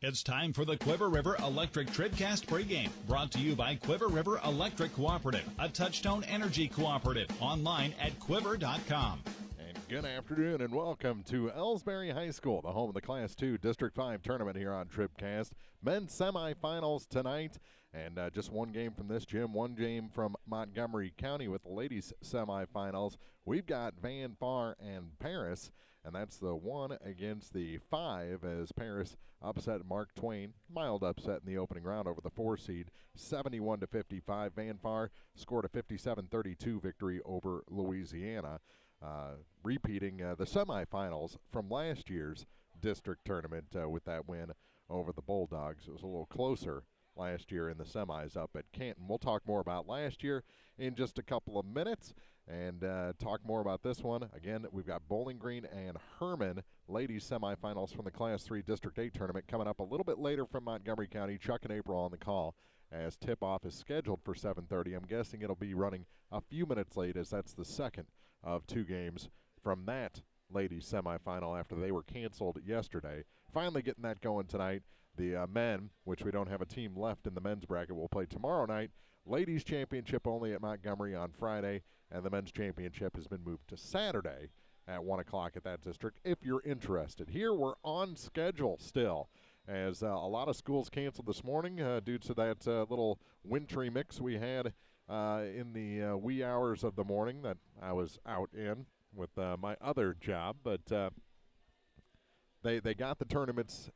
It's time for the Quiver River Electric TribCast pregame, brought to you by Quiver River Electric Cooperative, a Touchstone Energy cooperative, online at quiver.com. And good afternoon and welcome to Elsberry High School, the home of the Class 2 District 5 tournament here on TribCast. Men's semifinals tonight, and just one game from this gym, one game from Montgomery County with the ladies semifinals. We've got Van Far and Paris, and that's the 1 against the 5 as Paris upset Mark Twain. Mild upset in the opening round over the 4 seed, 71-55. Van Far scored a 57-32 victory over Louisiana, repeating the semifinals from last year's district tournament with that win over the Bulldogs. It was a little closer last year in the semis up at Canton. We'll talk more about last year in just a couple of minutes and talk more about this one. Again, we've got Bowling Green and Herman ladies semifinals from the Class 3 District 8 tournament coming up a little bit later from Montgomery County. Chuck and April on the call as tip-off is scheduled for 7:30. I'm guessing it'll be running a few minutes late as that's the second of 2 games from that ladies semifinal after they were canceled yesterday. Finally getting that going tonight. The men, which we don't have a team left in the men's bracket, will play tomorrow night. Ladies championship only at Montgomery on Friday, and the men's championship has been moved to Saturday at 1 o'clock at that district if you're interested. Here we're on schedule still, as a lot of schools canceled this morning due to that little wintry mix we had in the wee hours of the morning that I was out in with my other job. But they got the tournaments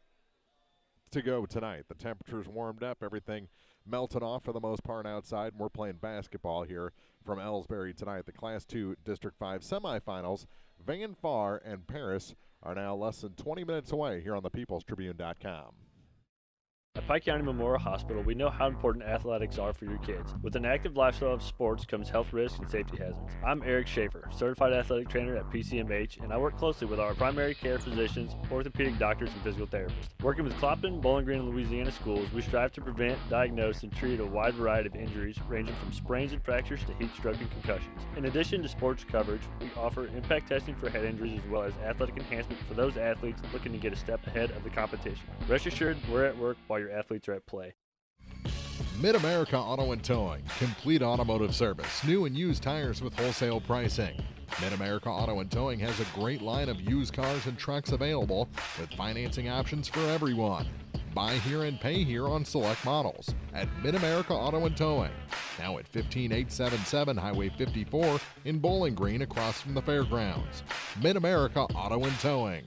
to go tonight. The temperatures warmed up, everything melted off for the most part outside, and we're playing basketball here from Elsberry tonight. The Class 2 District 5 semifinals, Van Far and Paris are now less than 20 minutes away here on the peoplestribune.com. At Pike County Memorial Hospital, we know how important athletics are for your kids. With an active lifestyle of sports comes health risks and safety hazards. I'm Eric Schaefer, certified athletic trainer at PCMH, and I work closely with our primary care physicians, orthopedic doctors, and physical therapists. Working with Clopton, Bowling Green, and Louisiana schools, we strive to prevent, diagnose, and treat a wide variety of injuries ranging from sprains and fractures to heat stroke and concussions. In addition to sports coverage, we offer impact testing for head injuries as well as athletic enhancement for those athletes looking to get a step ahead of the competition. Rest assured, we're at work while your athletes are at play. Mid-America Auto and Towing, complete automotive service, new and used tires with wholesale pricing. Mid-America Auto and Towing has a great line of used cars and trucks available with financing options for everyone. Buy here and pay here on select models at Mid-America Auto and Towing, now at 15877 Highway 54 in Bowling Green across from the fairgrounds. Mid-America Auto and Towing.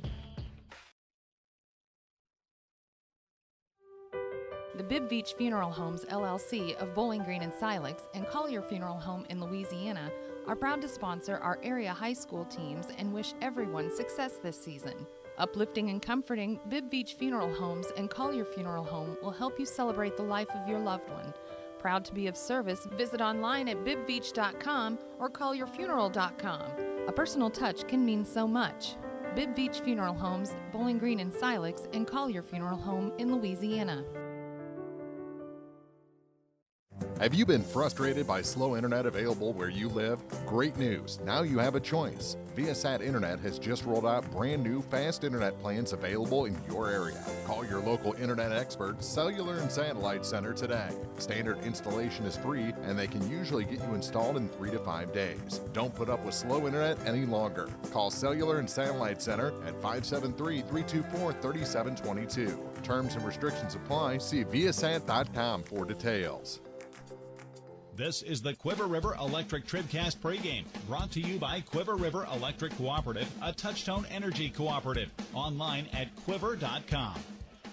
The Bibb Beach Funeral Homes LLC of Bowling Green and Silex and Collier Funeral Home in Louisiana are proud to sponsor our area high school teams and wish everyone success this season. Uplifting and comforting, Bibb Beach Funeral Homes and Collier Funeral Home will help you celebrate the life of your loved one. Proud to be of service, visit online at bibbbeach.com or collierfuneral.com. A personal touch can mean so much. Bibb Beach Funeral Homes, Bowling Green and Silex, and Collier Funeral Home in Louisiana. Have you been frustrated by slow internet available where you live? Great news, now you have a choice. Viasat Internet has just rolled out brand new fast internet plans available in your area. Call your local internet expert, Cellular and Satellite Center today. Standard installation is free and they can usually get you installed in 3 to 5 days. Don't put up with slow internet any longer. Call Cellular and Satellite Center at 573-324-3722. Terms and restrictions apply. See viasat.com for details. This is the Quiver River Electric TribCast pregame, brought to you by Quiver River Electric Cooperative, a Touchstone Energy cooperative, online at quiver.com.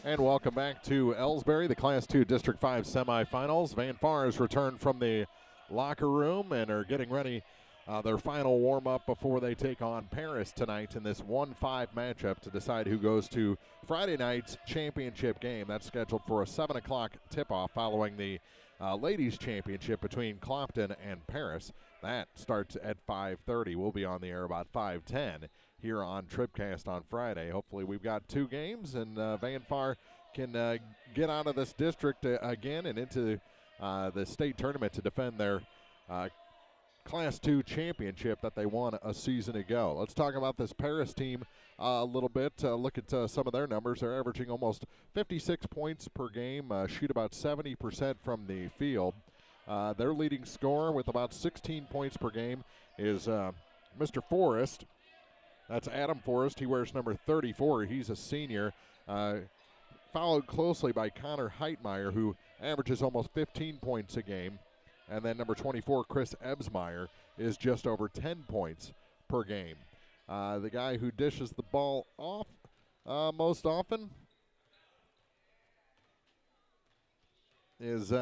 And welcome back to Elsberry, the Class 2 District 5 semifinals. Van Far has returned from the locker room and are getting ready their final warm-up before they take on Paris tonight in this 1-5 matchup to decide who goes to Friday night's championship game. That's scheduled for a 7 o'clock tip-off following the ladies championship between Clopton and Paris. That starts at 5:30. We'll be on the air about 5:10 here on TribCast on Friday. Hopefully we've got 2 games and Van Far can get out of this district again and into the state tournament to defend their Class 2 championship that they won a season ago. Let's talk about this Paris team a little bit. Look at some of their numbers. They're averaging almost 56 points per game, shoot about 70% from the field. Their leading scorer with about 16 points per game is Mr. Forrest. That's Adam Forrest. He wears number 34. He's a senior. Followed closely by Connor Heitmeyer, who averages almost 15 points a game. And then number 24, Chris Ebsmeyer, is just over 10 points per game. The guy who dishes the ball off most often is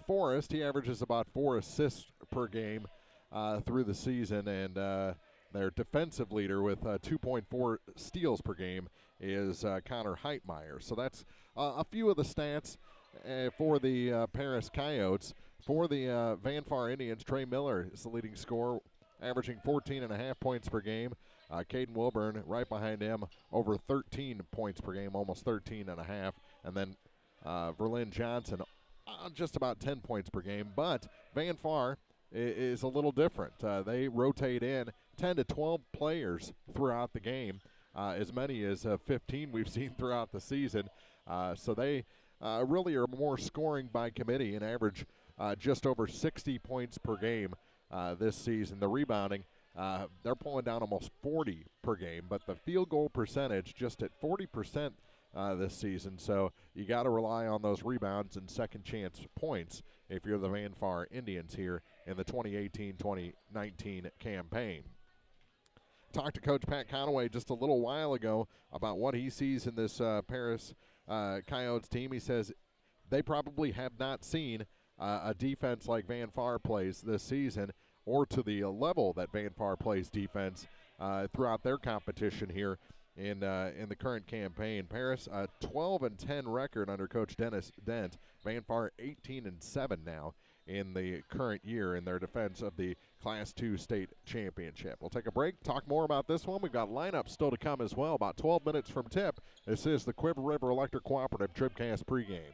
Forrest. He averages about 4 assists per game through the season, and their defensive leader with 2.4 steals per game is Connor Heitmeyer. So that's a few of the stats for the Paris Coyotes. For the Van Far Indians, Trey Miller is the leading scorer, averaging 14.5 points per game. Caden Wilburn right behind him, over 13 points per game, almost 13.5. And then Verlin Johnson, just about 10 points per game. But Van Far is a little different. They rotate in 10 to 12 players throughout the game, as many as 15 we've seen throughout the season. So they really are more scoring by committee and average just over 60 points per game this season. The rebounding, they're pulling down almost 40 per game, but the field goal percentage just at 40% this season. So you got to rely on those rebounds and second chance points if you're the Van Far Indians here in the 2018-2019 campaign. Talked to Coach Pat Conaway just a little while ago about what he sees in this Paris Coyotes team. He says they probably have not seen a defense like Van Far plays this season, or to the level that Van Far plays defense throughout their competition here in the current campaign. Paris 12-10 record under Coach Dennis Dent. Van Far 18-7 now in the current year in their defense of the Class 2 state championship. We'll take a break, talk more about this one. We've got lineups still to come as well. About 12 minutes from tip. This is the Quiver River Electric Cooperative TribCast pregame.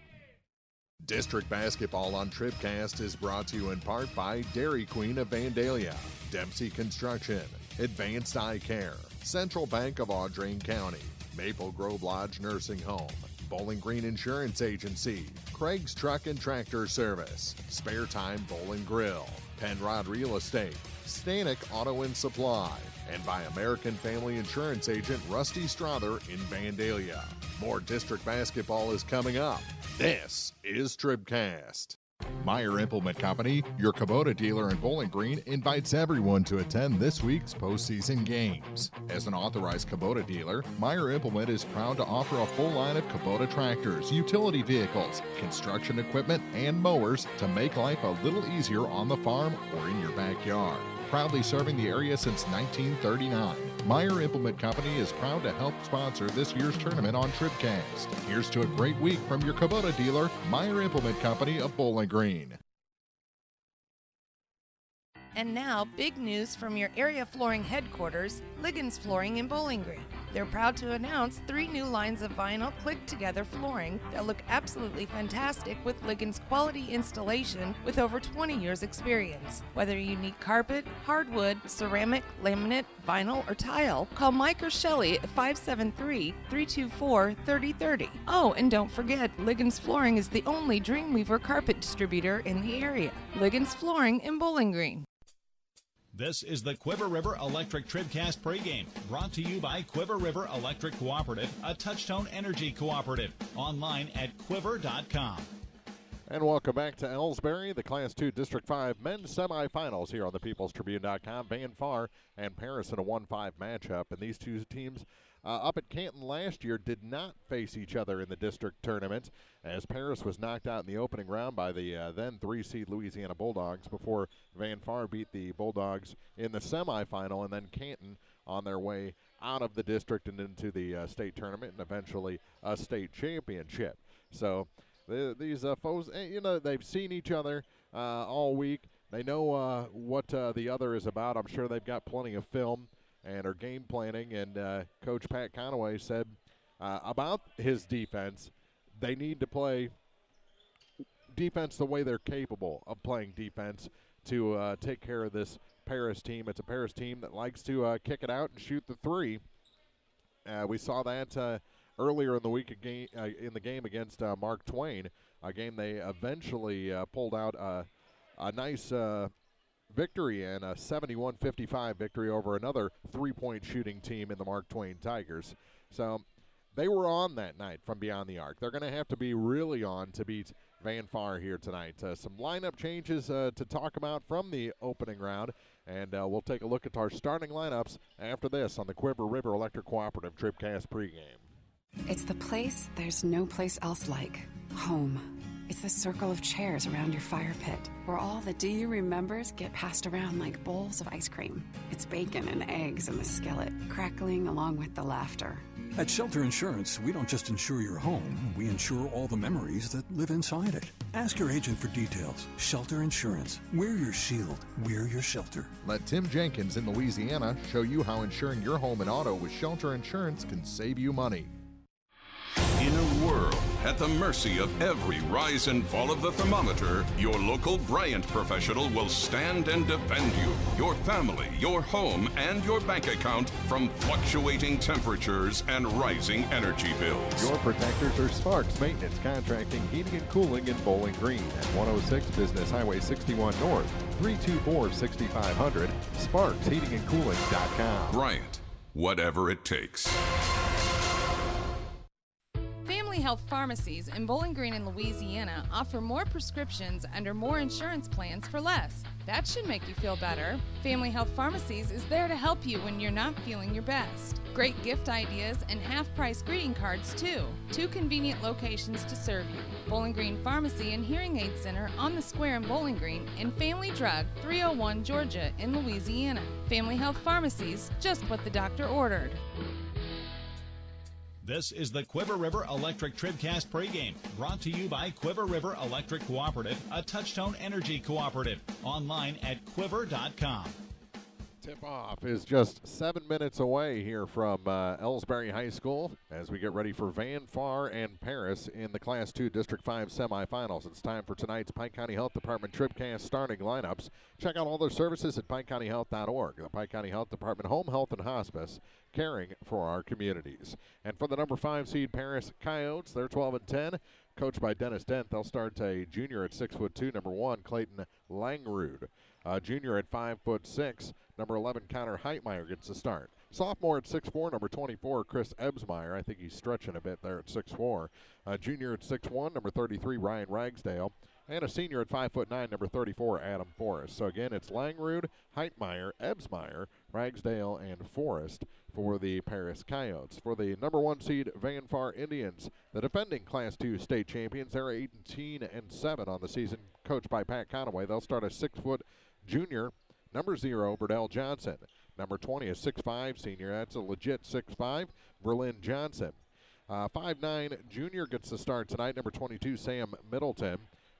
District basketball on TribCast is brought to you in part by Dairy Queen of Vandalia, Dempsey Construction, Advanced Eye Care, Central Bank of Audrain County, Maple Grove Lodge Nursing Home, Bowling Green Insurance Agency, Craig's Truck and Tractor Service, Spare Time Bowl and Grill, Penrod Real Estate, Stanek Auto and Supply, and by American Family Insurance Agent Rusty Strother in Vandalia. More district basketball is coming up. This is TribCast. Meyer Implement Company, your Kubota dealer in Bowling Green, invites everyone to attend this week's postseason games. As an authorized Kubota dealer, Meyer Implement is proud to offer a full line of Kubota tractors, utility vehicles, construction equipment, and mowers to make life a little easier on the farm or in your backyard. Proudly serving the area since 1939, Meyer Implement Company is proud to help sponsor this year's tournament on TribCast. Here's to a great week from your Kubota dealer, Meyer Implement Company of Bowling Green. And now, big news from your area flooring headquarters, Liggins Flooring in Bowling Green. They're proud to announce 3 new lines of vinyl click-together flooring that look absolutely fantastic with Liggins quality installation with over 20 years experience. Whether you need carpet, hardwood, ceramic, laminate, vinyl, or tile, call Mike or Shelley at 573-324-3030. Oh, and don't forget, Liggins Flooring is the only Dreamweaver carpet distributor in the area. Liggins Flooring in Bowling Green. This is the Quiver River Electric TribCast pregame, brought to you by Quiver River Electric Cooperative, a Touchtone Energy cooperative. Online at quiver.com. And welcome back to Elsberry, the Class 2 District 5 men's semifinals here on the peoplestribune.com. Van Far and Paris in a 1-5 matchup. And these two teams up at Canton last year did not face each other in the district tournament, as Paris was knocked out in the opening round by the then 3-seed Louisiana Bulldogs before Van Far beat the Bulldogs in the semifinal, and then Canton on their way out of the district and into the state tournament and eventually a state championship. So these foes, they've seen each other all week. They know what the other is about. I'm sure they've got plenty of film and are game planning. And Coach Pat Conaway said about his defense, they need to play defense the way they're capable of playing defense. to take care of this Paris team. It's a Paris team that likes to kick it out and shoot the three. We saw that earlier in the week in the game against Mark Twain, a game they eventually pulled out a nice victory and a 71-55 victory over another three-point shooting team in the Mark Twain Tigers. So they were on that night from beyond the arc. They're going to have to be really on to beat Van Far here tonight. Some lineup changes to talk about from the opening round, and we'll take a look at our starting lineups after this on the Quiver River Electric Cooperative TribCast pregame. It's the place there's no place else like. Home. It's the circle of chairs around your fire pit, where all the do you remembers get passed around like bowls of ice cream. It's bacon and eggs in the skillet, crackling along with the laughter. At Shelter Insurance, we don't just insure your home, we insure all the memories that live inside it. Ask your agent for details. Shelter Insurance. We're your shield. We're your shelter. Let Tim Jenkins in Louisiana show you how insuring your home and auto with Shelter Insurance can save you money. In a world at the mercy of every rise and fall of the thermometer, your local Bryant professional will stand and defend you, your family, your home, and your bank account from fluctuating temperatures and rising energy bills. Your protectors are Sparks Maintenance Contracting, Heating and Cooling in Bowling Green at 106 Business Highway 61 North, 324-6500, SparksHeatingandCooling.com. Bryant, whatever it takes. Family Health Pharmacies in Bowling Green and Louisiana offer more prescriptions under more insurance plans for less. That should make you feel better. Family Health Pharmacies is there to help you when you're not feeling your best. Great gift ideas and half-price greeting cards, too. 2 convenient locations to serve you. Bowling Green Pharmacy and Hearing Aid Center on the Square in Bowling Green, and Family Drug, 301 Georgia in Louisiana. Family Health Pharmacies, just what the doctor ordered. This is the Quiver River Electric TribCast pregame, brought to you by Quiver River Electric Cooperative, a Touchtone Energy cooperative. Online at quiver.com. Tip-off is just 7 minutes away here from Elsberry High School as we get ready for Van Far and Paris in the Class 2 District 5 semifinals. It's time for tonight's Pike County Health Department TribCast starting lineups. Check out all their services at PikeCountyHealth.org. The Pike County Health Department Home Health and Hospice, caring for our communities. And for the number 5 seed Paris Coyotes, they're 12-10. Coached by Dennis Dent, they'll start a junior at 6'2", number 1, Clayton Langrud. Junior at 5'6", number 11, Connor Heitmeyer gets the start. Sophomore at 6'4", number 24, Chris Ebsmeyer. I think he's stretching a bit there at 6'4". Junior at 6'1", number 33, Ryan Ragsdale. And a senior at 5'9", number 34, Adam Forrest. So again, it's Langrud, Heitmeyer, Ebsmeyer, Ragsdale, and Forrest for the Paris Coyotes. For the number 1 seed Van Far Indians, the defending Class 2 state champions, they're 18-7 on the season, coached by Pat Conaway. They'll start a 6-foot junior, number 0, Burdell Johnson. Number 20, a 6'5 senior. That's a legit 6'5, Berlin Johnson. 5'9 junior gets the start tonight, number 22, Sam Middleton.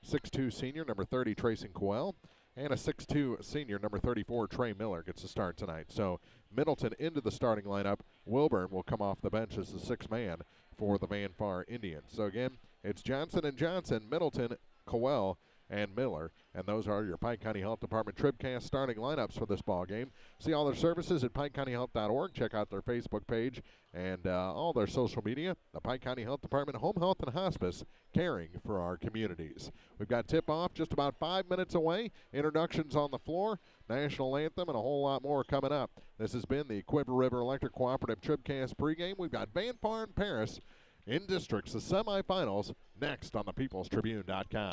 6'2 senior, number 30, Trayson Coel. And a 6'2 senior, number 34, Trey Miller gets the start tonight. So Middleton into the starting lineup. Wilburn will come off the bench as the 6th man for the Van Far Indians. So again, it's Johnson and Johnson, Middleton, Coel, and Miller. And those are your Pike County Health Department TribCast starting lineups for this ball game. See all their services at PikeCountyHealth.org. Check out their Facebook page and all their social media. The Pike County Health Department Home Health and Hospice, caring for our communities. We've got tip-off just about 5 minutes away. Introductions on the floor, national anthem, and a whole lot more coming up. This has been the Quiver River Electric Cooperative TribCast pregame. We've got Van Far and Paris in districts, the semifinals, next on the peoplestribune.com.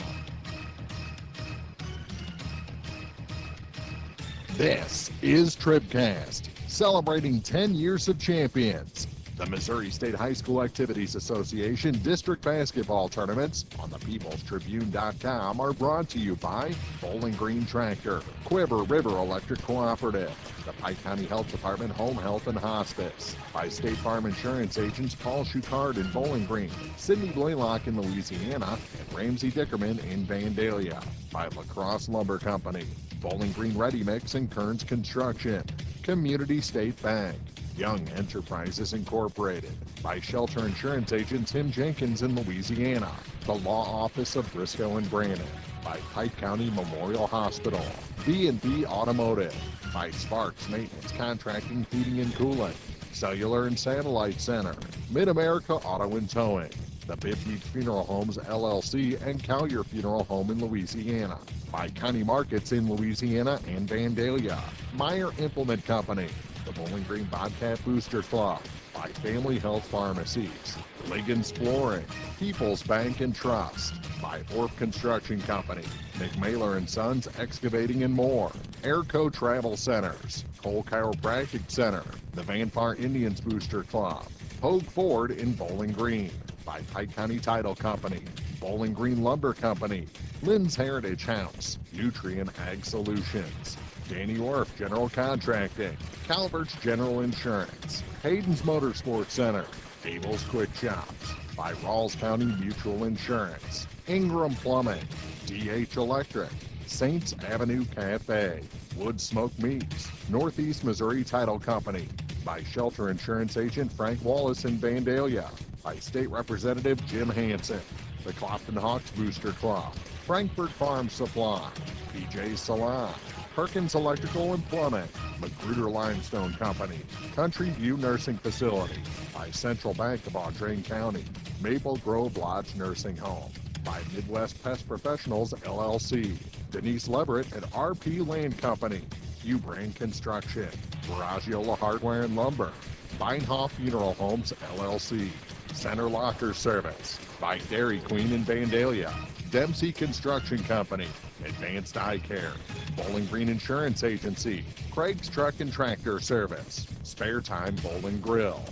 This is TribCast, celebrating 10 years of champions. The Missouri State High School Activities Association district basketball tournaments on the peoplestribune.com are brought to you by Bowling Green Tractor, Quiver River Electric Cooperative, the Pike County Health Department Home Health and Hospice, by State Farm Insurance agents Paul Schuchard in Bowling Green, Sidney Blaylock in Louisiana, and Ramsey Dickerman in Vandalia, by La Crosse Lumber Company, Bowling Green Ready Mix and Kearns Construction, Community State Bank, Young Enterprises Incorporated, by Shelter Insurance agent Tim Jenkins in Louisiana, the Law Office of Briscoe and Brannon, by Pike County Memorial Hospital, B&B Automotive, by Sparks Maintenance Contracting, Heating and Cooling, Cellular and Satellite Center, Mid-America Auto and Towing, the Bibb Beach Funeral Homes LLC and Collier Funeral Home in Louisiana, by County Markets in Louisiana and Vandalia, Meyer Implement Company, the Bowling Green Bobcat Booster Club, by Family Health Pharmacies, Liggins Flooring, People's Bank and Trust, by Orff Construction Company, McMailer and Sons Excavating and more, Airco Travel Centers, Cole Chiropractic Center, the Van Far Indians Booster Club, Pogue Ford in Bowling Green, by Pike County Title Company, Bowling Green Lumber Company, Lynn's Heritage House, Nutrient Ag Solutions, Danny Orff General Contracting, Calvert's General Insurance, Hayden's Motorsports Center, Abel's Quick Shops, by Rawls County Mutual Insurance, Ingram Plumbing, DH Electric, Saints Avenue Cafe, Wood Smoke Meats, Northeast Missouri Title Company, by Shelter Insurance Agent Frank Wallace in Vandalia, by State Representative Jim Hansen, the Clopton Hawks Booster Club, Frankfurt Farm Supply, PJ Salon, Perkins Electrical and Plumbing, Magruder Limestone Company, Country View Nursing Facility, by Central Bank of Audrain County, Maple Grove Lodge Nursing Home, by Midwest Pest Professionals LLC, Denise Leverett at RP Land Company, Hugh Brand Construction, Garagiola Hardware and Lumber, Beinhoff Funeral Homes LLC, Center Locker Service, by Dairy Queen in Vandalia, Dempsey Construction Company, Advanced Eye Care, Bowling Green Insurance Agency, Craig's Truck and Tractor Service, Spare Time Bowling Grill,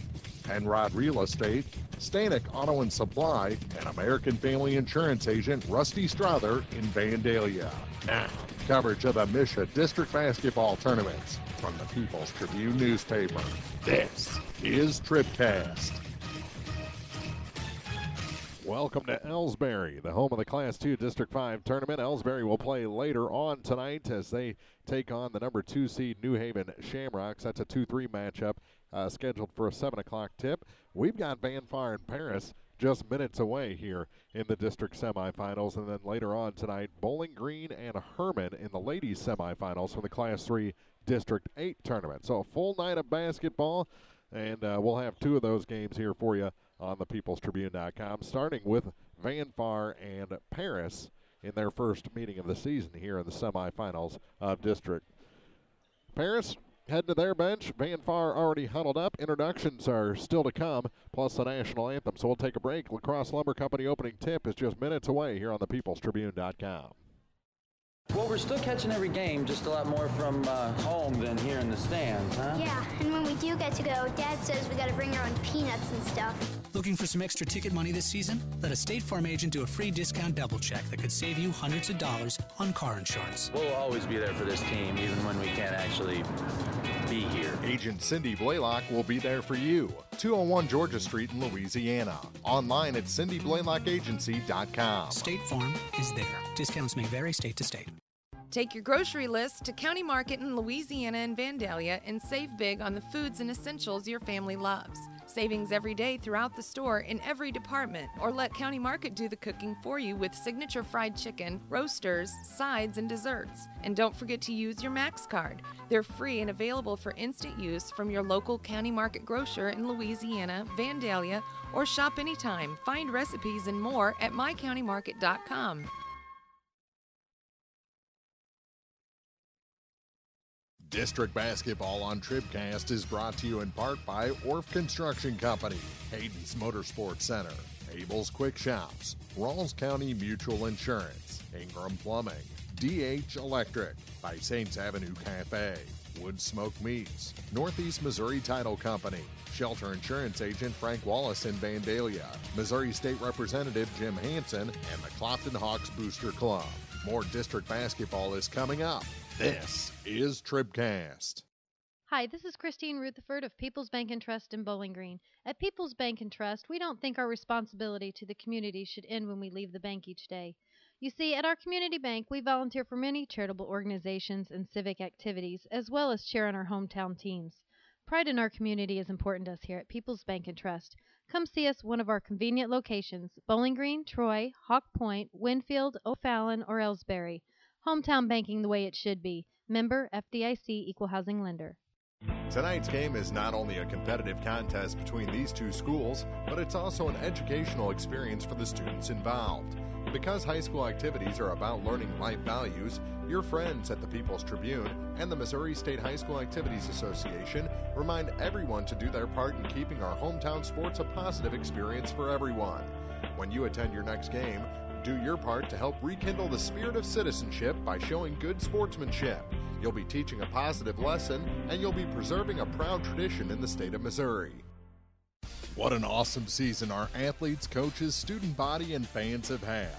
Penrod Real Estate, Stanek Auto and Supply, and American Family Insurance Agent Rusty Strother in Vandalia. Now, coverage of the MSHSAA District Basketball Tournaments from the People's Tribune newspaper. This is TribCast. Welcome to Elsberry, the home of the Class 2 District 5 tournament. Elsberry will play later on tonight as they take on the number 2 seed New Haven Shamrocks. That's a 2-3 matchup scheduled for a 7 o'clock tip. We've got Van Far and Paris just minutes away here in the district semifinals. And then later on tonight, Bowling Green and Herman in the ladies semifinals for the Class 3 District 8 tournament. So a full night of basketball, and we'll have 2 of those games here for you on the peoplestribune.com, starting with Van Far and Paris in their first meeting of the season here in the semifinals of District. Paris head to their bench. Van Far already huddled up. Introductions are still to come, plus the national anthem. So we'll take a break. Lacrosse Lumber Company opening tip is just minutes away here on the peoplestribune.com. Well, we're still catching every game, just a lot more from home than here in the stands, huh? Yeah, and when we do get to go, Dad says we got to bring our own peanuts and stuff. Looking for some extra ticket money this season? Let a State Farm agent do a free discount double check that could save you hundreds of dollars on car insurance. We'll always be there for this team, even when we can't actually be here. Agent Cindy Blaylock will be there for you. 201 Georgia Street in Louisiana. Online at cindyblaylockagency.com. State Farm is there. Discounts may vary state to state. Take your grocery list to County Market in Louisiana and Vandalia and save big on the foods and essentials your family loves. Savings every day throughout the store in every department, or let County Market do the cooking for you with signature fried chicken, roasters, sides, and desserts. And don't forget to use your Max card. They're free and available for instant use from your local County Market grocer in Louisiana, Vandalia, or shop anytime. Find recipes and more at mycountymarket.com. District Basketball on TribCast is brought to you in part by Orff Construction Company, Hayden's Motorsports Center, Abel's Quick Shops, Rawls County Mutual Insurance, Ingram Plumbing, DH Electric, by Saints Avenue Cafe, Wood Smoke Meats, Northeast Missouri Title Company, Shelter Insurance Agent Frank Wallace in Vandalia, Missouri State Representative Jim Hansen, and the Clopton Hawks Booster Club. More district basketball is coming up. This is TribCast. Hi, this is Christine Rutherford of People's Bank and Trust in Bowling Green. At People's Bank and Trust, we don't think our responsibility to the community should end when we leave the bank each day. You see, at our community bank, we volunteer for many charitable organizations and civic activities, as well as cheer on our hometown teams. Pride in our community is important to us here at People's Bank and Trust. Come see us at one of our convenient locations, Bowling Green, Troy, Hawk Point, Winfield, O'Fallon, or Elsberry. Hometown banking the way it should be. Member FDIC Equal Housing Lender. Tonight's game is not only a competitive contest between these two schools, but it's also an educational experience for the students involved. Because high school activities are about learning life values, your friends at the People's Tribune and the Missouri State High School Activities Association remind everyone to do their part in keeping our hometown sports a positive experience for everyone. When you attend your next game, do your part to help rekindle the spirit of citizenship by showing good sportsmanship. You'll be teaching a positive lesson, and you'll be preserving a proud tradition in the state of Missouri. What an awesome season our athletes, coaches, student body, and fans have had.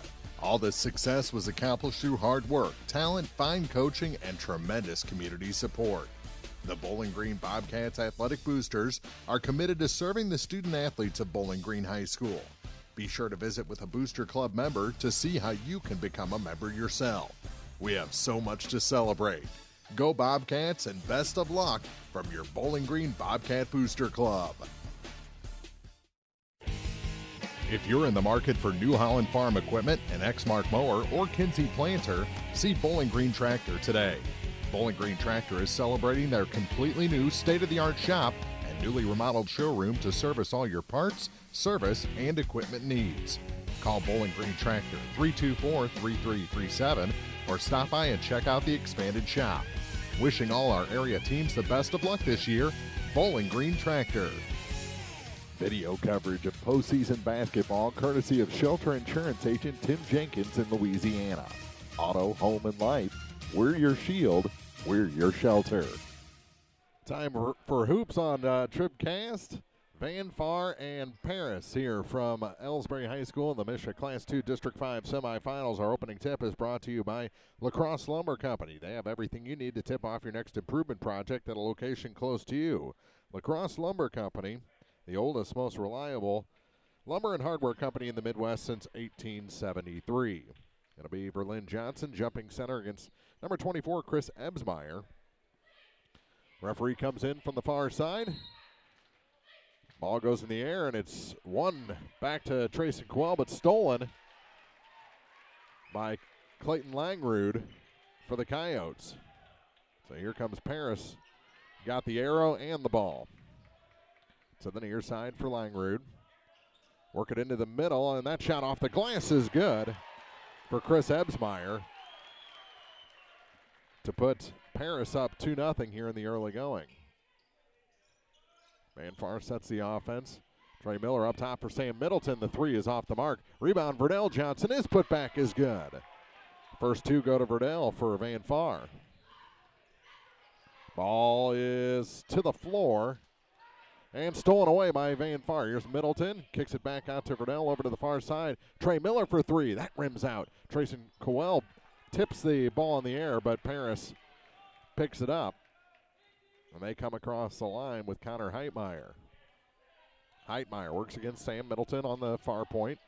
All this success was accomplished through hard work, talent, fine coaching, and tremendous community support. The Bowling Green Bobcats Athletic Boosters are committed to serving the student athletes of Bowling Green High School. Be sure to visit with a Booster Club member to see how you can become a member yourself. We have so much to celebrate. Go Bobcats, and best of luck from your Bowling Green Bobcat Booster Club. If you're in the market for New Holland Farm equipment, an Exmark mower, or Kinsey planter, see Bowling Green Tractor today. Bowling Green Tractor is celebrating their completely new state-of-the-art shop and newly remodeled showroom to service all your parts, service, and equipment needs. Call Bowling Green Tractor 324-3337 or stop by and check out the expanded shop. Wishing all our area teams the best of luck this year, Bowling Green Tractor. Video coverage of postseason basketball courtesy of Shelter Insurance agent Tim Jenkins in Louisiana. Auto, home, and life. We're your shield. We're your shelter. Time for hoops on TribCast. Van Far and Paris here from Elsberry High School in the Misha Class II District 5 semifinals. Our opening tip is brought to you by Lacrosse Lumber Company. They have everything you need to tip off your next improvement project at a location close to you. Lacrosse Lumber Company, the oldest, most reliable lumber and hardware company in the Midwest since 1873. It'll be Berlin Johnson jumping center against number 24, Chris Ebsmeyer. Referee comes in from the far side. Ball goes in the air, and it's won back to Trace and Quell, but stolen by Clayton Langrud for the Coyotes. So here comes Paris. Got the arrow and the ball. To the near side for Langrud. Work it into the middle, and that shot off the glass is good for Chris Ebsmeyer to put Paris up 2-0 here in the early going. Van Far sets the offense. Trey Miller up top for Sam Middleton. The three is off the mark. Rebound, Verdell Johnson. His putback is good. First two go to Verdell for Van Far. Ball is to the floor and stolen away by Van Far. Here's Middleton. Kicks it back out to Verdell over to the far side. Trey Miller for three. That rims out. Trayson Coel tips the ball in the air, but Paris picks it up. And they come across the line with Connor Heitmeyer. Heitmeyer works against Sam Middleton on the far point.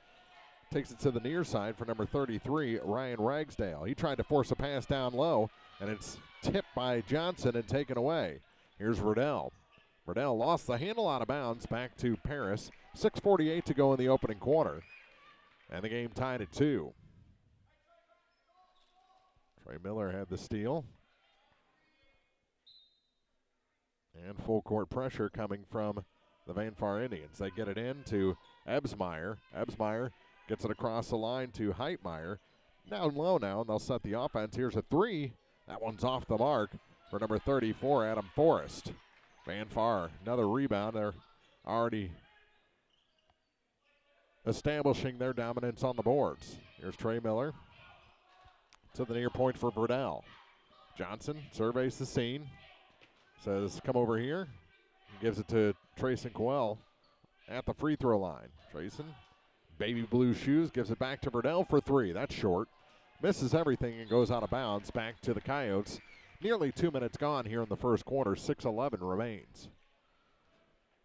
Takes it to the near side for number 33, Ryan Ragsdale. He tried to force a pass down low, and it's tipped by Johnson and taken away. Here's Verdell. Verdell lost the handle out of bounds back to Paris. 6:48 to go in the opening quarter. And the game tied at 2. Trey Miller had the steal. And full court pressure coming from the Van Far Indians. They get it in to Ebsmeyer. Ebsmeyer gets it across the line to Heitmeyer. Down low now, and they'll set the offense. Here's a three. That one's off the mark for number 34, Adam Forrest. Van Far, another rebound. They're already establishing their dominance on the boards. Here's Trey Miller to the near point for Verdell. Johnson surveys the scene. Says, come over here. Gives it to Trayson Coel at the free throw line. Trayson, baby blue shoes, gives it back to Verdell for three. That's short. Misses everything and goes out of bounds back to the Coyotes. Nearly 2 minutes gone here in the first quarter. 6:11 remains.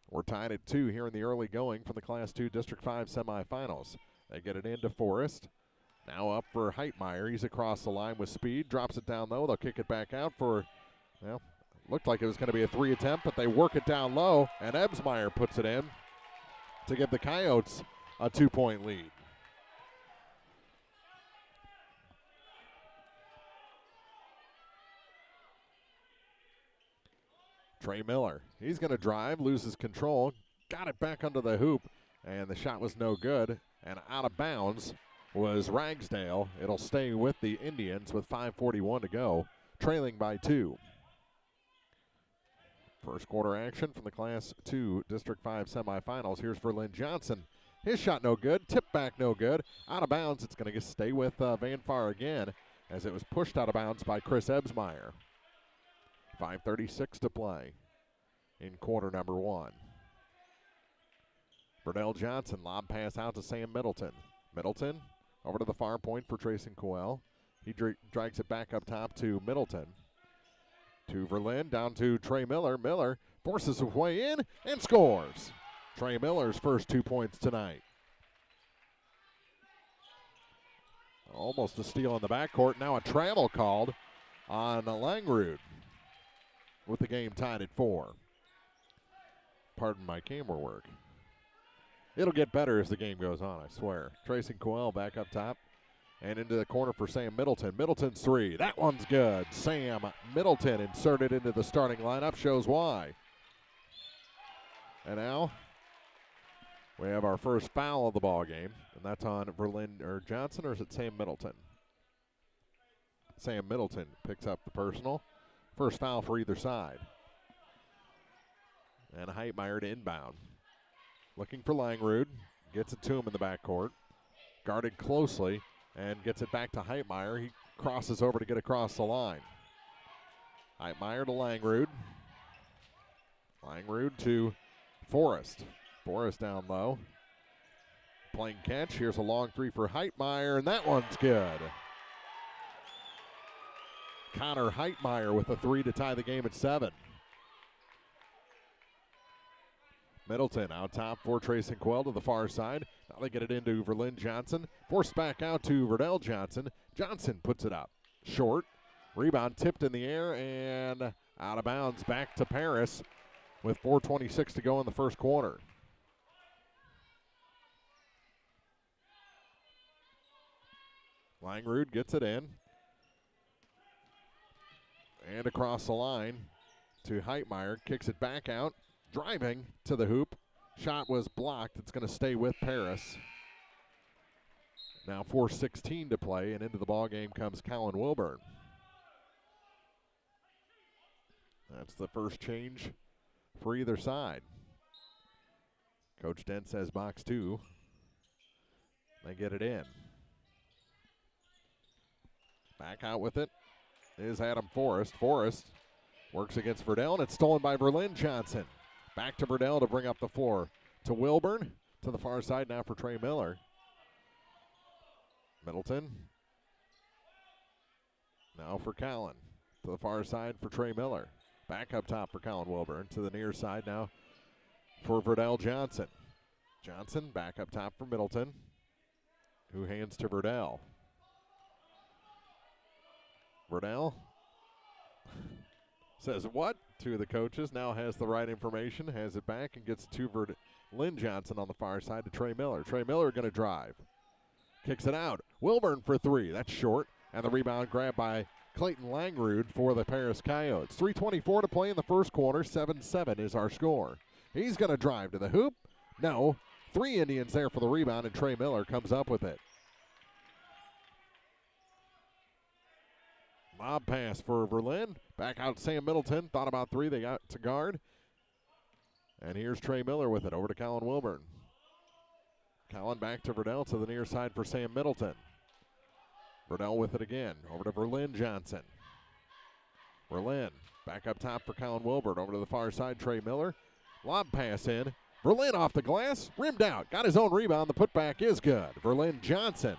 We're tied at 2 here in the early going from the Class II District 5 semifinals. They get it into Forrest. Now up for Heitmeyer. He's across the line with speed. Drops it down low. They'll kick it back out for, well, looked like it was going to be a three attempt, but they work it down low, and Ebsmeyer puts it in to give the Coyotes a 2-point lead. Trey Miller, he's going to drive, loses control, got it back under the hoop, and the shot was no good. And out of bounds was Ragsdale. It'll stay with the Indians with 5:41 to go, trailing by 2. First quarter action from the Class 2 District 5 semifinals. Here's Verlin Johnson. His shot no good, tip back no good. Out of bounds, it's going to stay with Van Far again as it was pushed out of bounds by Chris Ebsmeyer. 5:36 to play in quarter number 1. Verdell Johnson, lob pass out to Sam Middleton. Middleton over to the far point for Trayson Coel. He drags it back up top to Middleton. To Verlin, down to Trey Miller. Miller forces his way in and scores. Trey Miller's first 2 points tonight. Almost a steal in the backcourt. Now a travel called on Langrud with the game tied at 4. Pardon my camera work. It'll get better as the game goes on, I swear. Trayson Coel back up top and into the corner for Sam Middleton. Middleton's 3. That one's good. Sam Middleton inserted into the starting lineup, shows why. And now we have our first foul of the ball game, and that's on Verlin or Johnson, or is it Sam Middleton? Sam Middleton picks up the personal. First foul for either side. And Heitmeyer to inbound. Looking for Langrud. Gets it to him in the backcourt. Guarded closely and gets it back to Heitmeyer. He crosses over to get across the line. Heitmeyer to Langrud. Langrud to Forrest. Forrest down low. Playing catch. Here's a long 3 for Heitmeyer, and that one's good. Connor Heitmeyer with a 3 to tie the game at 7. Middleton out top for Trayson Coel to the far side. Now they get it into Verlin Johnson. Forced back out to Verdell Johnson. Johnson puts it up. Short. Rebound tipped in the air and out of bounds back to Paris with 4:26 to go in the first quarter. Langrud gets it in. And across the line to Heitmeyer. Kicks it back out. Driving to the hoop. Shot was blocked. It's going to stay with Paris. Now 4:16 to play, and into the ball game comes Colin Wilburn. That's the first change for either side. Coach Dent says box 2. They get it in. Back out with it is Adam Forrest. Forrest works against Verdell, and it's stolen by Verlin Johnson. Back to Verdell to bring up the floor. To Wilburn, to the far side now for Trey Miller. Middleton. Now for Colin. To the far side for Trey Miller. Back up top for Colin Wilburn. To the near side now for Verdell Johnson. Johnson back up top for Middleton, who hands to Verdell. Verdell says what to the coaches, now has the right information, has it back and gets to Lynn Johnson on the far side to Trey Miller. Trey Miller going to drive. Kicks it out. Wilburn for 3. That's short. And the rebound grabbed by Clayton Langrud for the Paris Coyotes. 3:24 to play in the first quarter. 7-7 is our score. He's going to drive to the hoop. No. 3 Indians there for the rebound, and Trey Miller comes up with it. Lob pass for Verlin. Back out Sam Middleton. Thought about 3. They got to guard. And here's Trey Miller with it over to Colin Wilburn. Colin back to Verdell to the near side for Sam Middleton. Verdell with it again. Over to Verlin Johnson. Verlin back up top for Colin Wilburn. Over to the far side, Trey Miller. Lob pass in. Verlin off the glass. Rimmed out. Got his own rebound. The putback is good. Verlin Johnson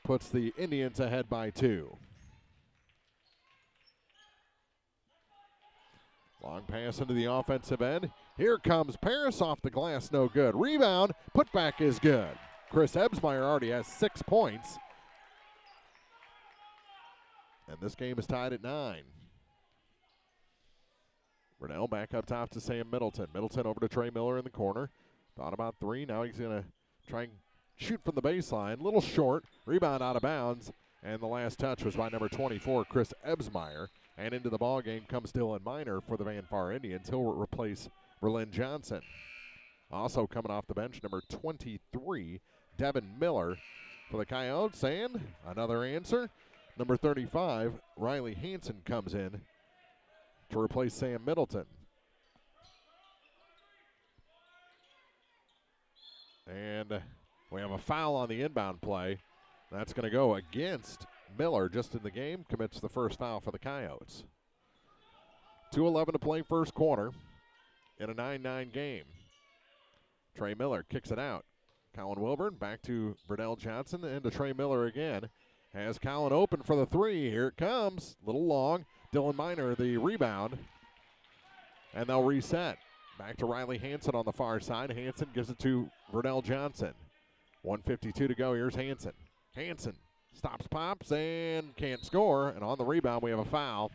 puts the Indians ahead by 2. Long pass into the offensive end. Here comes Paris off the glass, no good. Rebound, putback is good. Chris Ebsmeyer already has 6 points. And this game is tied at 9. Verdell back up top to Sam Middleton. Middleton over to Trey Miller in the corner. Thought about 3. Now he's going to try and shoot from the baseline. Little short. Rebound out of bounds. And the last touch was by number 24, Chris Ebsmeyer. And into the ball game comes Dylan Miner for the Van Far Indians. He'll replace Berlin Johnson. Also coming off the bench, number 23, Devin Miller for the Coyotes. And another answer, number 35, Riley Hansen comes in to replace Sam Middleton. And we have a foul on the inbound play. That's going to go against Miller just in the game, commits the first foul for the Coyotes. 2:11 to play first quarter in a 9-9 game. Trey Miller kicks it out. Colin Wilburn back to Verdell Johnson and to Trey Miller again. Has Colin open for the three. Here it comes. Little long. Dylan Miner the rebound. And they'll reset. Back to Riley Hansen on the far side. Hansen gives it to Verdell Johnson. 1:52 to go. Here's Hansen. Hansen stops, pops, and can't score. And on the rebound, we have a foul.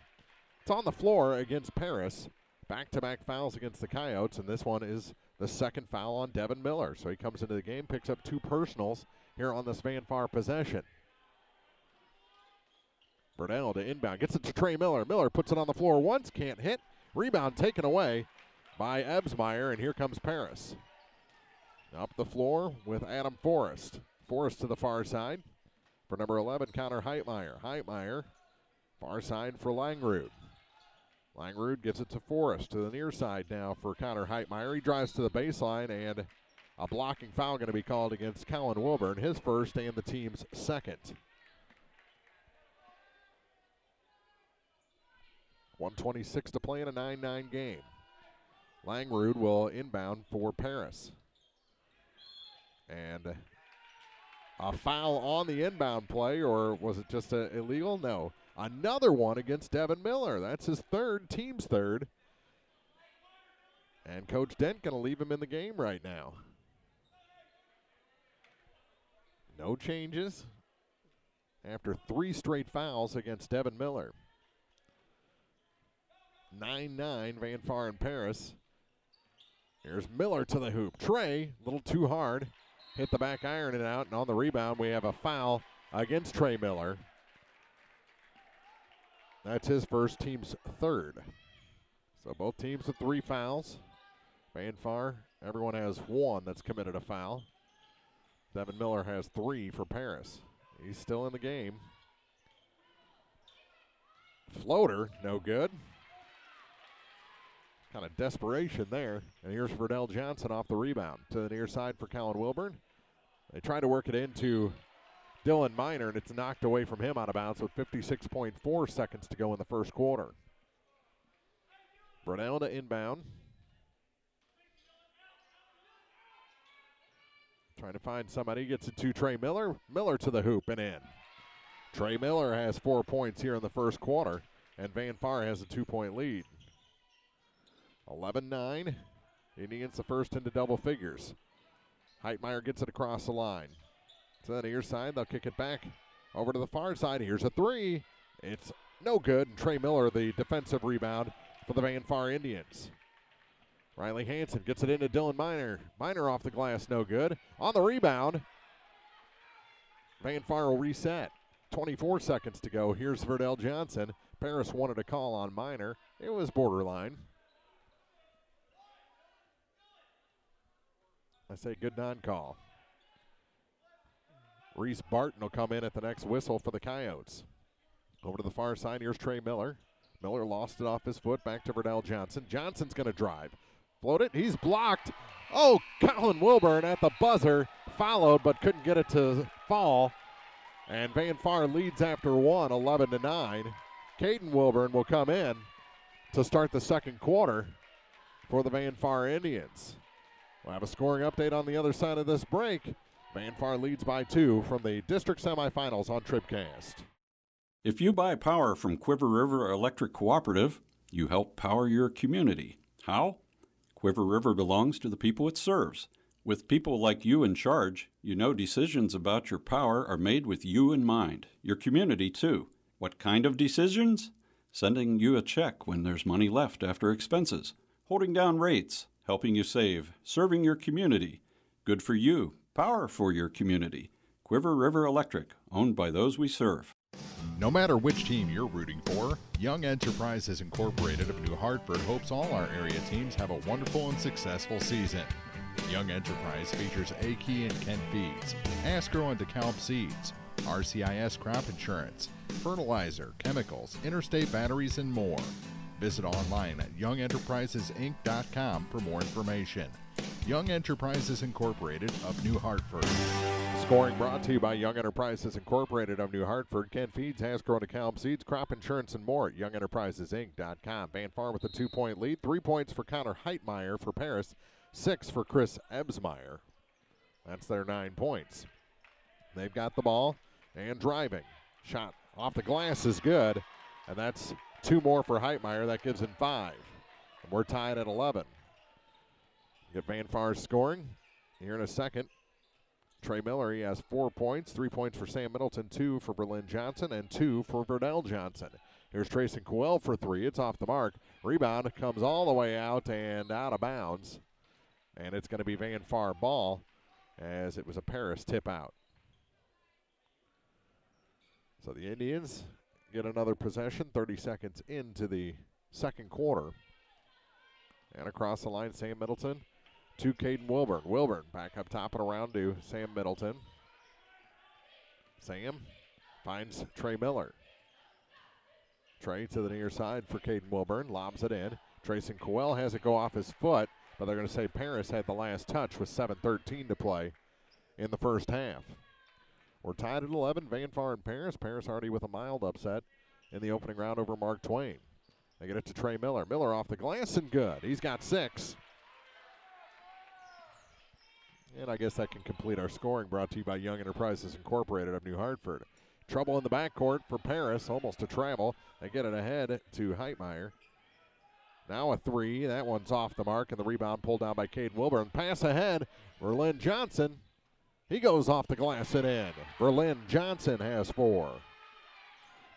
It's on the floor against Paris. Back-to-back fouls against the Coyotes, and this one is the second foul on Devin Miller. So he comes into the game, picks up 2 personals here on this Van Far possession. Burnell to inbound, gets it to Trey Miller. Miller puts it on the floor once, can't hit. Rebound taken away by Ebsmeyer, and here comes Paris. Up the floor with Adam Forrest. Forrest to the far side for number 11, Connor Heitmeyer. Heitmeyer, far side for Langrud. Langrud gives it to Forrest to the near side now for Connor Heitmeyer. He drives to the baseline, and a blocking foul going to be called against Colin Wilburn, his first and the team's second. 1:26 to play in a 9-9 game. Langrud will inbound for Paris. And a foul on the inbound play, or was it just illegal? No. Another one against Devin Miller. That's his third, team's third. And Coach Dent going to leave him in the game right now. No changes after 3 straight fouls against Devin Miller. 9-9, Van Far and Paris. Here's Miller to the hoop. Trey, a little too hard. Hit the back iron and out, and on the rebound we have a foul against Trey Miller. That's his first, team's third. So both teams with 3 fouls. Van Far, everyone has 1 that's committed a foul. Devin Miller has 3 for Paris. He's still in the game. Floater, no good. Kind of desperation there. And here's Verdell Johnson off the rebound to the near side for Colin Wilburn. They try to work it into Dylan Miner, and it's knocked away from him out of bounds with 56.4 seconds to go in the first quarter. Verdell to inbound. Trying to find somebody, gets it to Trey Miller. Miller to the hoop and in. Trey Miller has 4 points here in the first quarter, and Van Far has a 2-point lead. 11-9. Indians the first into double figures. Heitmeyer gets it across the line. To the near side, they'll kick it back over to the far side. Here's a 3. It's no good, and Trey Miller the defensive rebound for the Van Far Indians. Riley Hansen gets it into Dylan Miner. Miner off the glass, no good. On the rebound, Van Far will reset. 24 seconds to go. Here's Verdell Johnson. Paris wanted a call on Miner. It was borderline. I say good non-call. Reese Barton will come in at the next whistle for the Coyotes. Over to the far side, here's Trey Miller. Miller lost it off his foot, back to Verdell Johnson. Johnson's going to drive. Float it, he's blocked. Oh, Colin Wilburn at the buzzer. Followed, but couldn't get it to fall. And Van Far leads after 1, 11-9. Caden Wilburn will come in to start the second quarter for the Van Far Indians. We'll have a scoring update on the other side of this break. Van Far leads by 2 from the district semifinals on TribCast. If you buy power from Quiver River Electric Cooperative, you help power your community. How? Quiver River belongs to the people it serves. With people like you in charge, you know decisions about your power are made with you in mind, your community too. What kind of decisions? Sending you a check when there's money left after expenses, holding down rates, helping you save, serving your community. Good for you. Power for your community. Quiver River Electric, owned by those we serve. No matter which team you're rooting for, Young Enterprises Incorporated of New Hartford hopes all our area teams have a wonderful and successful season. Young Enterprise features A-Key and Kent Feeds, Asgrow and DeKalb Seeds, RCIS Crop Insurance, fertilizer, chemicals, interstate batteries, and more. Visit online at youngenterprisesinc.com for more information. Young Enterprises Incorporated of New Hartford. Scoring brought to you by Young Enterprises Incorporated of New Hartford. Kent Feeds, Asgrow and DeKalb Seeds, crop insurance, and more at youngenterprisesinc.com. Van Farm with a 2-point lead. 3 points for Connor Heitmeyer for Paris. 6 for Chris Ebsmeyer. That's their 9 points. They've got the ball and driving. Shot off the glass is good, and that's 2 more for Heitmeyer. That gives him 5. And we're tied at 11. Get Van Far's scoring here in a second. Trey Miller, he has 4 points. 3 points for Sam Middleton, 2 for Berlin Johnson, and 2 for Verdell Johnson. Here's Trayson Coel for 3. It's off the mark. Rebound comes all the way out and out of bounds. And it's going to be Van Far ball as it was a Paris tip out. So the Indians get another possession, 30 seconds into the second quarter. And across the line, Sam Middleton to Caden Wilburn. Wilburn back up top and around to Sam Middleton. Sam finds Trey Miller. Trey to the near side for Caden Wilburn, lobs it in. Trayson Coel has it go off his foot, but they're going to say Paris had the last touch with 7:13 to play in the first half. We're tied at 11, Van Far and Paris. Paris already with a mild upset in the opening round over Mark Twain. They get it to Trey Miller. Miller off the glass and good. He's got 6. And I guess that can complete our scoring, brought to you by Young Enterprises Incorporated of New Hartford. Trouble in the backcourt for Paris, almost a travel. They get it ahead to Heitmeyer. Now a 3. That one's off the mark, and the rebound pulled down by Caden Wilburn. Pass ahead. Berlin Johnson. He goes off the glass and in. Berlin Johnson has 4.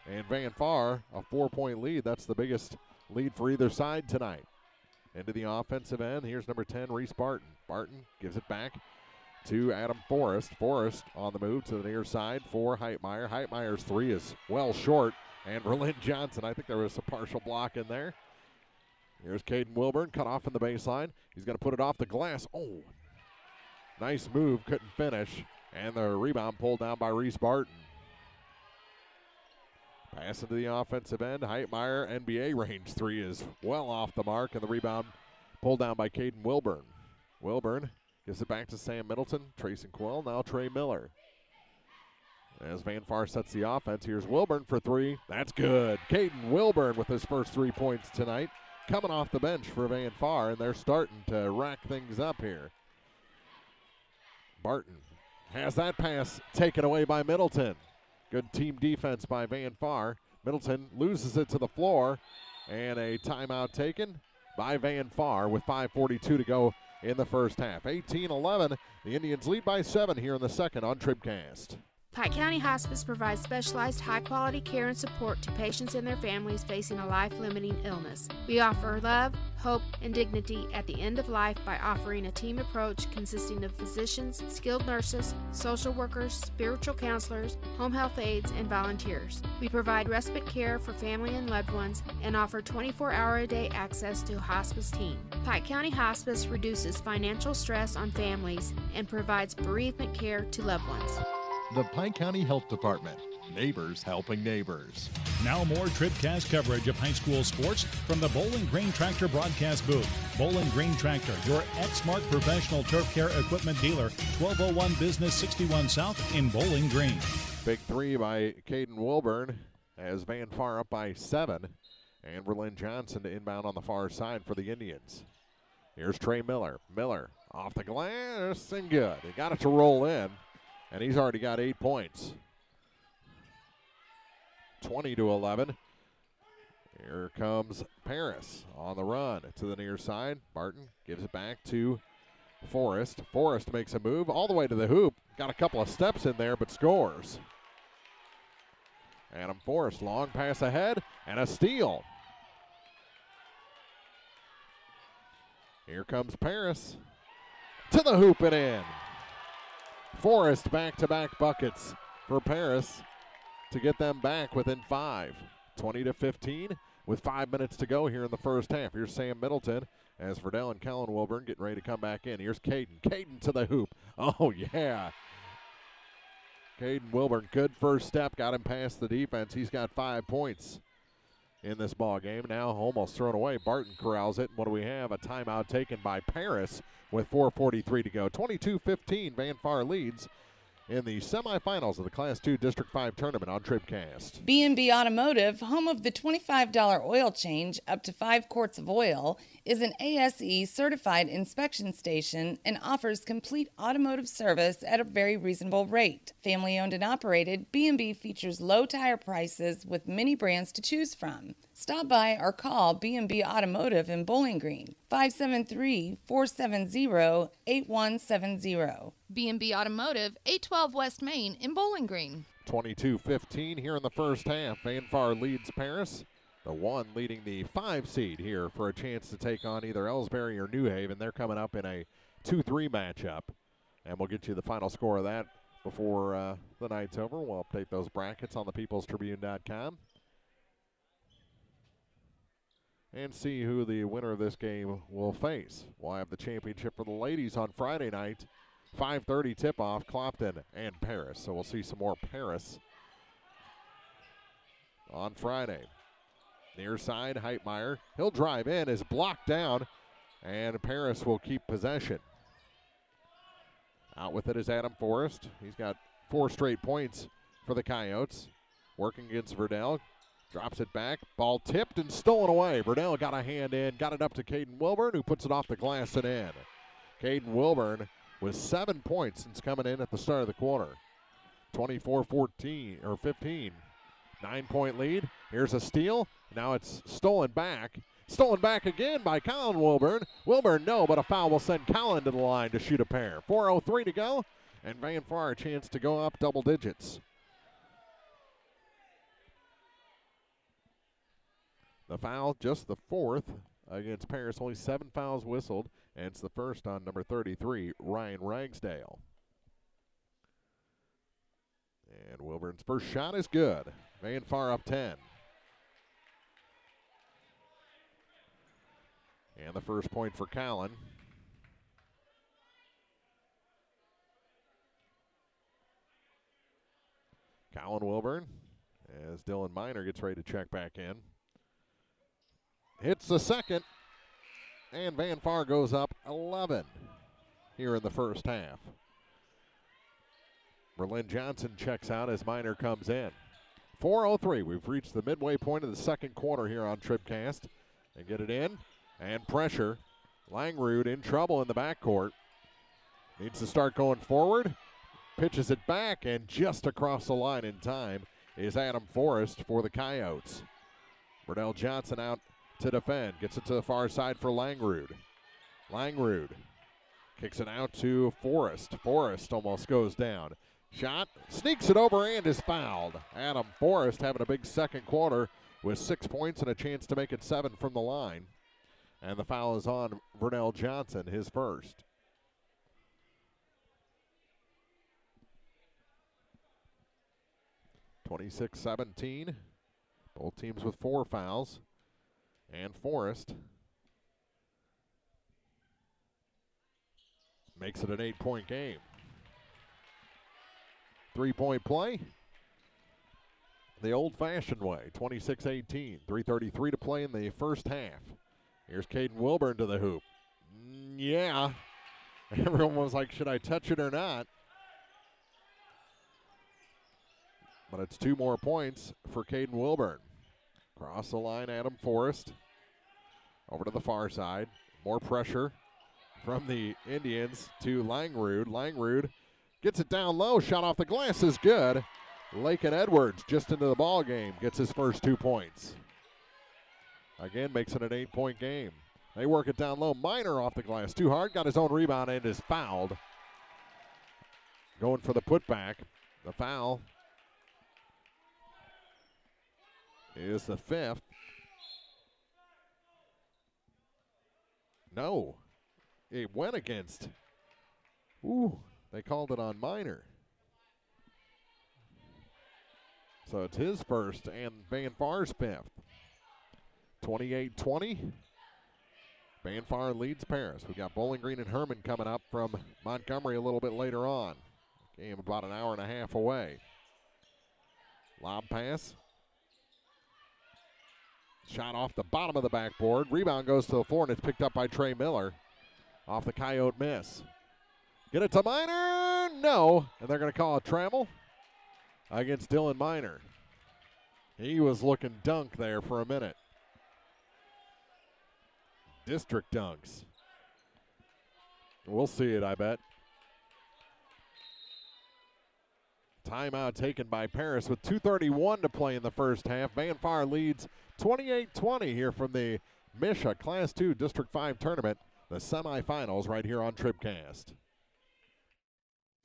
And Van Far, a 4-point lead. That's the biggest lead for either side tonight. Into the offensive end. Here's number 10, Reese Barton. Barton gives it back to Adam Forrest. Forrest on the move to the near side for Heitmeyer. Heitmeyer's 3 is well short. And Berlin Johnson, I think there was a partial block in there. Here's Caden Wilburn, cut off in the baseline. He's going to put it off the glass. Oh, nice move, couldn't finish. And the rebound pulled down by Reese Barton. Pass into the offensive end. Heitmeyer, NBA range 3 is well off the mark, and the rebound pulled down by Caden Wilburn. Wilburn gives it back to Sam Middleton. Trayson Coel, now Trey Miller. As Van Far sets the offense, here's Wilburn for 3. That's good. Caden Wilburn with his first 3 points tonight, coming off the bench for Van Far, and they're starting to rack things up here. Barton has that pass taken away by Middleton. Good team defense by Van Far. Middleton loses it to the floor, and a timeout taken by Van Far with 5:42 to go in the first half. 18-11, the Indians lead by 7 here in the second on TribCast. Pike County Hospice provides specialized high-quality care and support to patients and their families facing a life-limiting illness. We offer love, hope, and dignity at the end of life by offering a team approach consisting of physicians, skilled nurses, social workers, spiritual counselors, home health aides, and volunteers. We provide respite care for family and loved ones and offer 24-hour-a-day access to a hospice team. Pike County Hospice reduces financial stress on families and provides bereavement care to loved ones. The Pike County Health Department. Neighbors helping neighbors. Now more TribCast coverage of high school sports from the Bowling Green Tractor broadcast booth. Bowling Green Tractor, your Exmark professional turf care equipment dealer, 1201 Business 61 South in Bowling Green. Big 3 by Caden Wilburn as Van Far up by 7. And Berlin Johnson to inbound on the far side for the Indians. Here's Trey Miller. Miller off the glass and good. He got it to roll in. And he's already got 8 points. 20-11. Here comes Paris on the run to the near side. Barton gives it back to Forrest. Forrest makes a move all the way to the hoop. Got a couple of steps in there, but scores. Adam Forrest, long pass ahead, and a steal. Here comes Paris to the hoop and in. Forrest back-to-back buckets for Paris. to get them back within 5. 20-15 with 5 minutes to go here in the first half. Here's Sam Middleton as Verdell and Colin Wilburn getting ready to come back in. Here's Caden. Caden to the hoop. Oh, yeah. Caden Wilburn, good first step, got him past the defense. He's got 5 points in this ball game. Now almost thrown away. Barton corrals it. And what do we have? A timeout taken by Paris with 4:43 to go. 22-15, Van Far leads in the semifinals of the Class 2 District 5 tournament on TribCast. B&B Automotive, home of the $25 oil change up to 5 quarts of oil, is an ASE certified inspection station and offers complete automotive service at a very reasonable rate. Family owned and operated, B&B features low tire prices with many brands to choose from. Stop by or call B&B Automotive in Bowling Green, 573-470-8170. B&B Automotive, 812 West Main in Bowling Green. 22-15 here in the first half. Van Far leads Paris. The 1 leading the 5 seed here for a chance to take on either Elsberry or New Haven. They're coming up in a 2-3 matchup. And we'll get you the final score of that before the night's over. We'll update those brackets on the peoplestribune.com. And see who the winner of this game will face. We'll have the championship for the ladies on Friday night. 5:30 tip-off, Clopton and Paris. So we'll see some more Paris on Friday. Near side, Heitmeyer. He'll drive in, is blocked down, and Paris will keep possession. Out with it is Adam Forrest. He's got 4 straight points for the Coyotes. Working against Verdell. Drops it back. Ball tipped and stolen away. Verdell got a hand in, got it up to Caden Wilburn, who puts it off the glass and in. Caden Wilburn with 7 points since coming in at the start of the quarter. 24-14 or 15. 9-point lead. Here's a steal. Now it's stolen back. Stolen back again by Colin Wilburn. Wilburn, no, but a foul will send Colin to the line to shoot a pair. 4:03 to go, and Van Far a chance to go up double digits. The foul, just the 4th against Paris. Only 7 fouls whistled, and it's the first on number 33, Ryan Ragsdale. And Wilburn's first shot is good. Van Far up 10. And the first point for Colin. Colin Wilburn, as Dylan Miner gets ready to check back in. Hits the second, and Van Far goes up 11 here in the first half. Berlin Johnson checks out as Miner comes in. 4:03, we've reached the midway point of the second quarter here on TribCast. They get it in, and pressure. Langrud in trouble in the backcourt. Needs to start going forward. Pitches it back, and just across the line in time is Adam Forrest for the Coyotes. Verdell Johnson out to defend. Gets it to the far side for Langrud. Langrud kicks it out to Forrest. Forrest almost goes down. Shot, sneaks it over and is fouled. Adam Forrest having a big second quarter with 6 points and a chance to make it 7 from the line. And the foul is on Verdell Johnson, his first. (26-17). Both teams with 4 fouls. And Forrest makes it an 8-point game. 3-point play the old-fashioned way, 26-18. 3:33 to play in the first half. Here's Caden Wilburn to the hoop. Yeah. Everyone was like, should I touch it or not? But it's 2 more points for Caden Wilburn. Cross the line, Adam Forrest. Over to the far side. More pressure from the Indians to Langrud. Langrud gets it down low. Shot off the glass is good. Lakin Edwards just into the ball game. Gets his first 2 points. Again, makes it an 8-point game. They work it down low. Miner off the glass. Too hard. Got his own rebound and is fouled. Going for the putback. The foul is the 5th. No. It went against. Ooh, they called it on Miner. So it's his first and Van Far's fifth. 28-20. Van Far leads Paris. We got Bowling Green and Herman coming up from Montgomery a little bit later on. Game about an hour and a half away. Lob pass. Shot off the bottom of the backboard. Rebound goes to the floor, and it's picked up by Trey Miller off the Coyote miss. Get it to Miner. No. And they're going to call a travel against Dylan Miner. He was looking dunk there for a minute. District dunks. We'll see it, I bet. Timeout taken by Paris with 2:31 to play in the first half. Van Far leads 28-20 here from the MSHSAA Class 2 District 5 tournament, the semifinals right here on TribCast.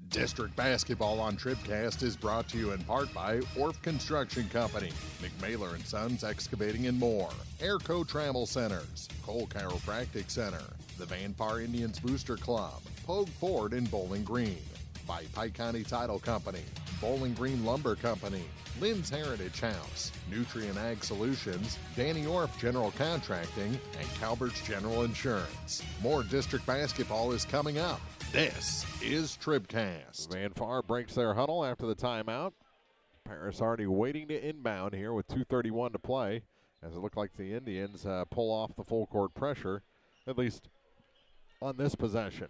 District basketball on TribCast is brought to you in part by Orff Construction Company, McMailer & Sons Excavating and More, Airco Travel Centers, Cole Chiropractic Center, the Van Far Indians Booster Club, Pogue Ford in Bowling Green, by Pike County Title Company, Bowling Green Lumber Company, Lynn's Heritage House, Nutrient Ag Solutions, Danny Orff General Contracting, and Calbert's General Insurance. More district basketball is coming up. This is TribCast. Van Far breaks their huddle after the timeout. Paris already waiting to inbound here with 2:31 to play, as it looked like the Indians pull off the full court pressure, at least on this possession.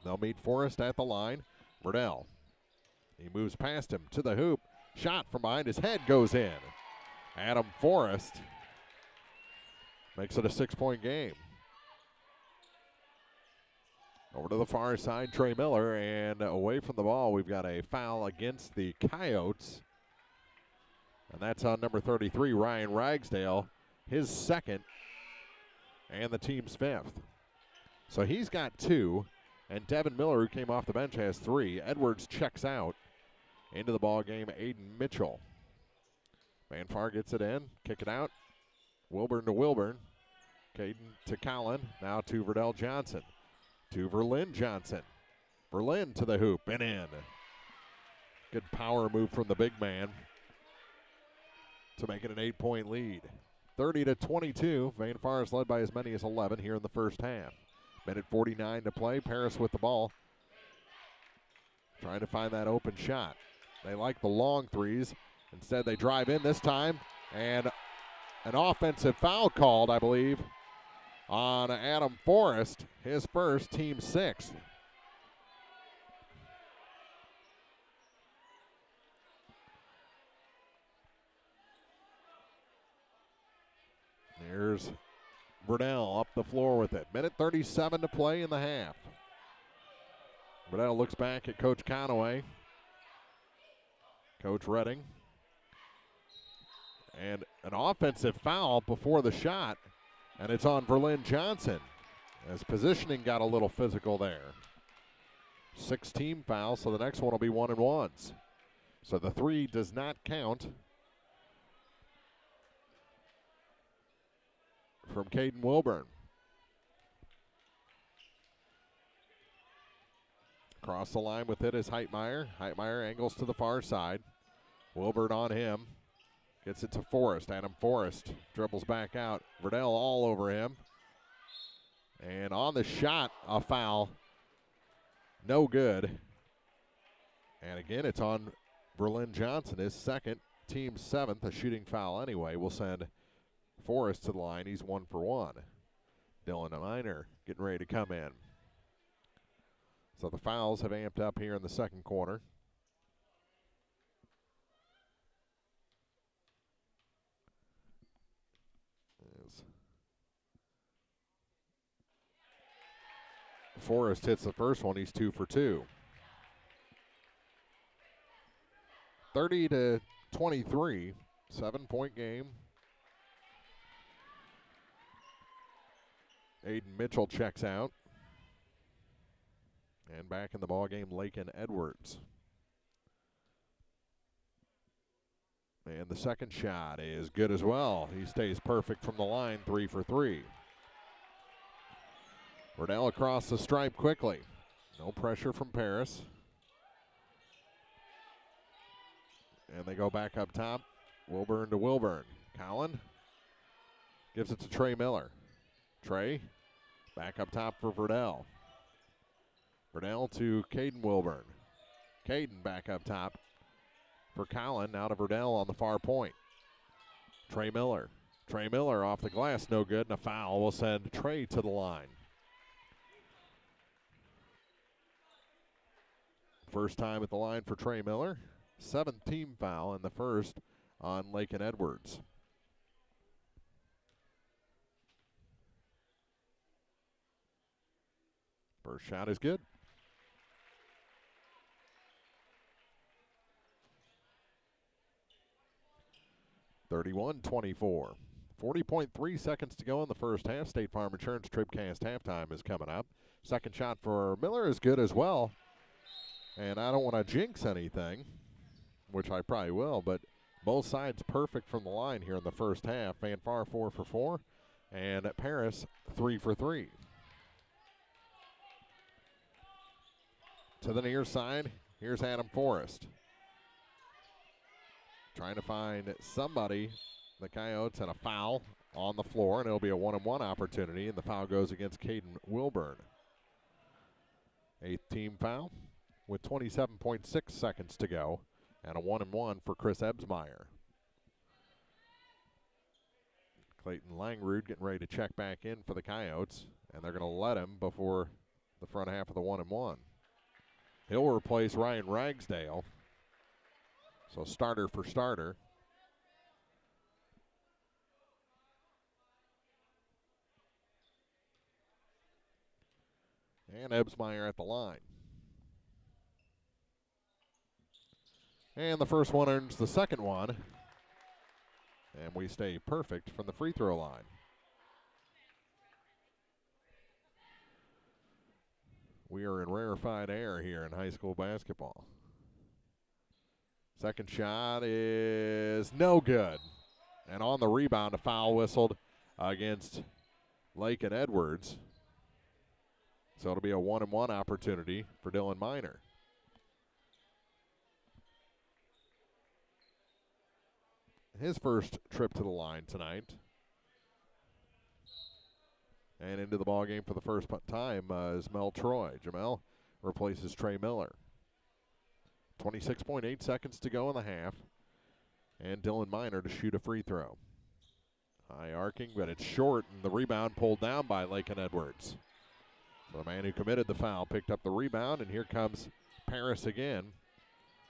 They'll meet Forrest at the line. Verdell. He moves past him to the hoop. Shot from behind his head goes in. Adam Forrest makes it a 6-point game. Over to the far side, Trey Miller, and away from the ball, we've got a foul against the Coyotes. And that's on number 33, Ryan Ragsdale, his second, and the team's fifth. So he's got 2, and Devin Miller, who came off the bench, has 3. Edwards checks out. Into the ball game, Aiden Mitchell. Van Far gets it in, kick it out. Wilburn to Wilburn. Caden to Collin, now to Verdell Johnson. To Verlin Johnson. Verlin to the hoop and in. Good power move from the big man to make it an 8-point lead. 30-22. Van Far is led by as many as 11 here in the first half. Minute 49 to play. Paris with the ball. Trying to find that open shot. They like the long threes. Instead, they drive in this time. And an offensive foul called, I believe, on Adam Forrest, his first, team 6th. There's Verdell up the floor with it. Minute 37 to play in the half. Verdell looks back at Coach Conaway, Coach Redding, and an offensive foul before the shot, and it's on Verlin Johnson as positioning got a little physical there. 6 team fouls, so the next one will be 1-and-1s. So the 3 does not count from Caden Wilburn. Across the line with it is Heitmeyer. Heitmeyer angles to the far side. Wilburn on him. Gets it to Forrest. Adam Forrest dribbles back out. Verdell all over him. And on the shot, a foul. No good. And again, it's on Verlin Johnson, his second, team 7th. A shooting foul anyway. We'll send Forrest to the line. He's 1 for 1. Dylan Miner getting ready to come in. So the fouls have amped up here in the second quarter. As Forrest hits the first one, he's 2 for 2. 30-23, 7-point game. Aiden Mitchell checks out. And back in the ballgame, Lakin Edwards. And the second shot is good as well. He stays perfect from the line, 3 for 3. Verdell across the stripe quickly. No pressure from Paris. And they go back up top. Wilburn to Wilburn. Collin gives it to Trey Miller. Trey back up top for Verdell. Verdell to Caden Wilburn. Caden back up top for Collin. Now to Verdell on the far point. Trey Miller. Trey Miller off the glass, no good, and a foul will send Trey to the line. First time at the line for Trey Miller. 7th team foul, and the first on Lakin Edwards. First shot is good. (31-24). 40.3 seconds to go in the first half. State Farm Insurance TribCast halftime is coming up. Second shot for Miller is good as well. And I don't want to jinx anything, which I probably will, but both sides perfect from the line here in the first half. Van Far 4 for 4, and Paris 3 for 3. To the near side, here's Adam Forrest. Trying to find somebody. The Coyotes and a foul on the floor, and it'll be a 1-on-1 opportunity, and the foul goes against Caden Wilburn. 8th team foul with 27.6 seconds to go, and a 1-on-1 for Chris Ebsmeyer. Clayton Langrud getting ready to check back in for the Coyotes, and they're going to let him before the front half of the 1-on-1. He'll replace Ryan Ragsdale, so starter for starter. And Ebsmeyer at the line. And the first one earns the second one. And we stay perfect from the free throw line. We are in rarefied air here in high school basketball. Second shot is no good. And on the rebound, a foul whistled against Lakin Edwards. So it'll be a 1-on-1 opportunity for Dylan Miner. His first trip to the line tonight. And into the ball game for the first time is Mel Troy. Jamel replaces Trey Miller. 26.8 seconds to go in the half. And Dylan Miner to shoot a free throw. High arcing, but it's short, and the rebound pulled down by Lakin Edwards. The man who committed the foul picked up the rebound, and here comes Paris again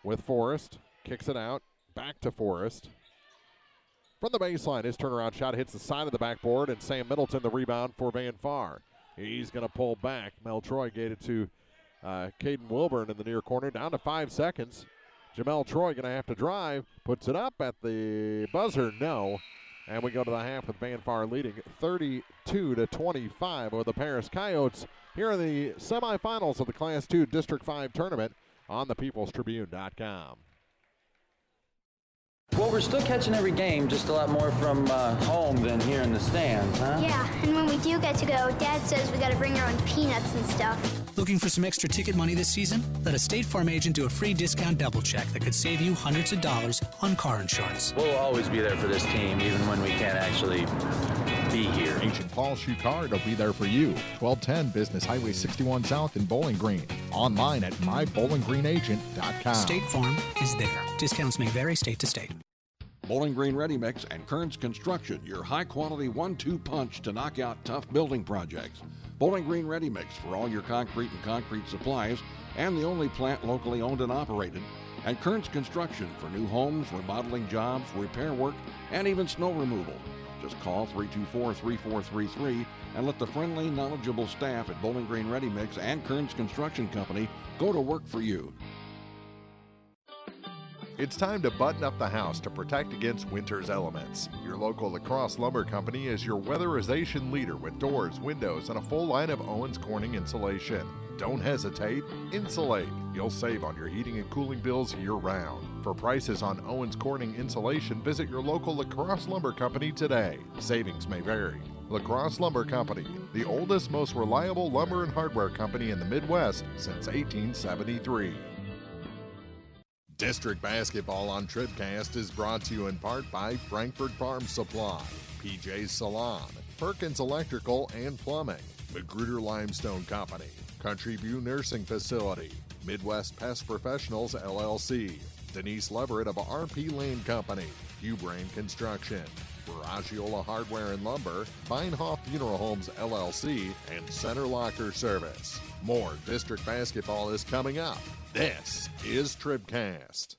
with Forrest. Kicks it out, back to Forrest. From the baseline, his turnaround shot hits the side of the backboard, and Sam Middleton the rebound for Van Far. He's going to pull back. Mel Troy gave it to Caden Wilburn in the near corner, down to 5 seconds. Jamel Troy going to have to drive, puts it up at the buzzer, no. And we go to the half with Van Far leading 32-25 over the Paris Coyotes here in the semifinals of the Class 2 District 5 tournament on thepeoplestribune.com. Well, we're still catching every game, just a lot more from home than here in the stands, huh? Yeah, and when we do get to go, Dad says we got to bring our own peanuts and stuff. Looking for some extra ticket money this season? Let a State Farm agent do a free discount double check that could save you hundreds of dollars on car insurance. We'll always be there for this team, even when we can't actually be here. Agent Paul Shucard will be there for you. 1210 Business Highway 61 South in Bowling Green. Online at mybowlinggreenagent.com. State Farm is there. Discounts may vary state to state. Bowling Green Ready Mix and Kearns Construction, your high-quality 1-2 punch to knock out tough building projects. Bowling Green Ready Mix for all your concrete and concrete supplies, and the only plant locally owned and operated. And Kearns Construction for new homes, remodeling jobs, repair work, and even snow removal. Just call 324-3433 and let the friendly, knowledgeable staff at Bowling Green Ready Mix and Kearns Construction Company go to work for you. It's time to button up the house to protect against winter's elements. Your local La Crosse Lumber Company is your weatherization leader with doors, windows, and a full line of Owens Corning insulation. Don't hesitate, insulate. You'll save on your heating and cooling bills year-round. For prices on Owens Corning insulation, visit your local La Crosse Lumber Company today. Savings may vary. La Crosse Lumber Company, the oldest, most reliable lumber and hardware company in the Midwest since 1873. District basketball on TribCast is brought to you in part by Frankfurt Farm Supply, PJ's Salon, Perkins Electrical and Plumbing, Magruder Limestone Company, Country View Nursing Facility, Midwest Pest Professionals LLC, Denise Leverett of RP Lane Company, Hubrain Construction, Baragiola Hardware and Lumber, Beinhoff Funeral Homes LLC, and Center Locker Service. More district basketball is coming up. This is TribCast.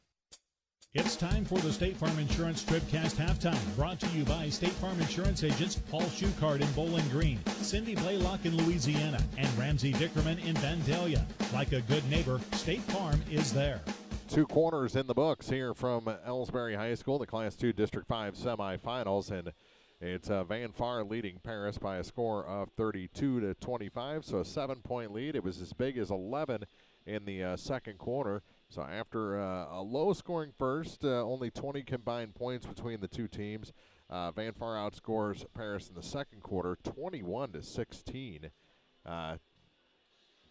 It's time for the State Farm Insurance TribCast Halftime, brought to you by State Farm Insurance agents Paul Schuchard in Bowling Green, Cindy Blaylock in Louisiana, and Ramsey Dickerman in Vandalia. Like a good neighbor, State Farm is there. 2 quarters in the books here from Elsberry High School, the Class 2 District 5 semifinals, and it's Van Far leading Paris by a score of 32-25, so a 7-point lead. It was as big as 11 in the second quarter. So after a low-scoring first, only 20 combined points between the two teams, Van Far outscores Paris in the second quarter 21-16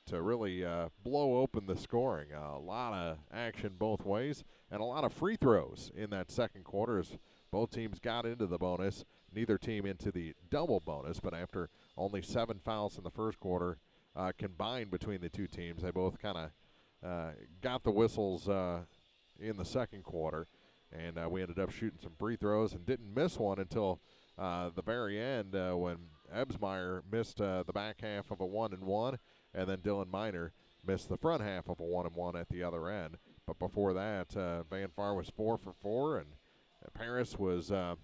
to really blow open the scoring. A lot of action both ways and a lot of free throws in that second quarter as both teams got into the bonus. Neither team into the double bonus, but after only 7 fouls in the first quarter combined between the two teams, they both kind of got the whistles in the second quarter, and we ended up shooting some free throws and didn't miss one until the very end when Ebsmeyer missed the back half of a 1-and-1, and then Dylan Miner missed the front half of a 1-and-1 at the other end. But before that, Van Far was 4 for 4, and Paris was a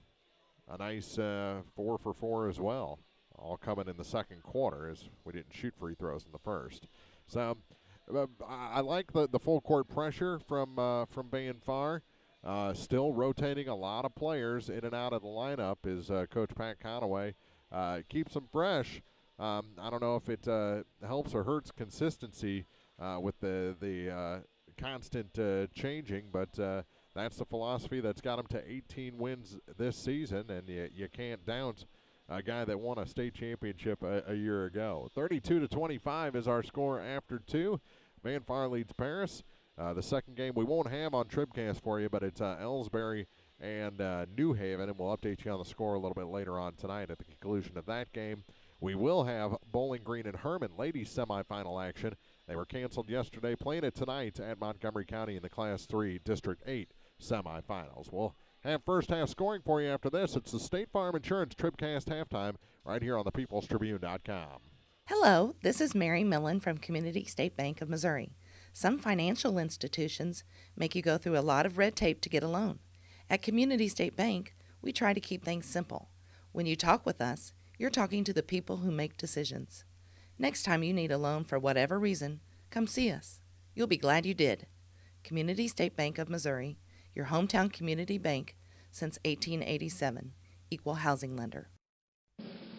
nice 4 for 4 as well, all coming in the second quarter as we didn't shoot free throws in the first. So I like the full court pressure from Van Far. Still rotating a lot of players in and out of the lineup is Coach Pat Conaway keeps them fresh. I don't know if it helps or hurts consistency with the constant changing, but that's the philosophy that's got them to 18 wins this season, and you can't doubt a guy that won a state championship a year ago. 32-25 is our score after 2. Van Far leads Paris. The second game we won't have on TribCast for you, but it's Elsberry and New Haven, and we'll update you on the score a little bit later on tonight at the conclusion of that game. We will have Bowling Green and Herman ladies semifinal action. They were canceled yesterday, playing it tonight at Montgomery County in the Class 3 District 8 semifinals. We'll have first half scoring for you after this. It's the State Farm Insurance TribCast halftime right here on the peoplestribune.com. Hello, this is Mary Millen from Community State Bank of Missouri. Some financial institutions make you go through a lot of red tape to get a loan. At Community State Bank, we try to keep things simple. When you talk with us, you're talking to the people who make decisions. Next time you need a loan for whatever reason, come see us. You'll be glad you did. Community State Bank of Missouri, your hometown community bank since 1887, equal housing lender.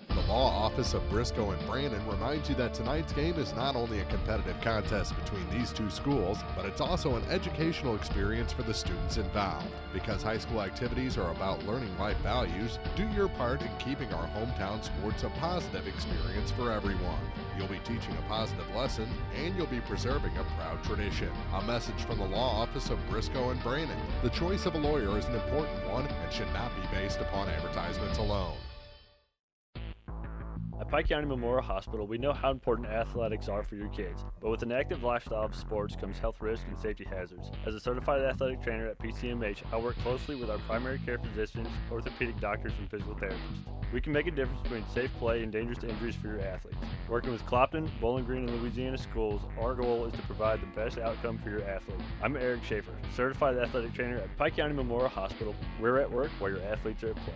The Law Office of Briscoe and Brandon reminds you that tonight's game is not only a competitive contest between these two schools, but it's also an educational experience for the students involved. Because high school activities are about learning life values, do your part in keeping our hometown sports a positive experience for everyone. You'll be teaching a positive lesson, and you'll be preserving a proud tradition. A message from the Law Office of Briscoe and Brandon. The choice of a lawyer is an important one and should not be based upon advertisements alone. At Pike County Memorial Hospital, we know how important athletics are for your kids, but with an active lifestyle of sports comes health risks and safety hazards. As a certified athletic trainer at PCMH, I work closely with our primary care physicians, orthopedic doctors, and physical therapists. We can make a difference between safe play and dangerous injuries for your athletes. Working with Clopton, Bowling Green, and Louisiana schools, our goal is to provide the best outcome for your athlete. I'm Eric Schaefer, certified athletic trainer at Pike County Memorial Hospital. We're at work while your athletes are at play.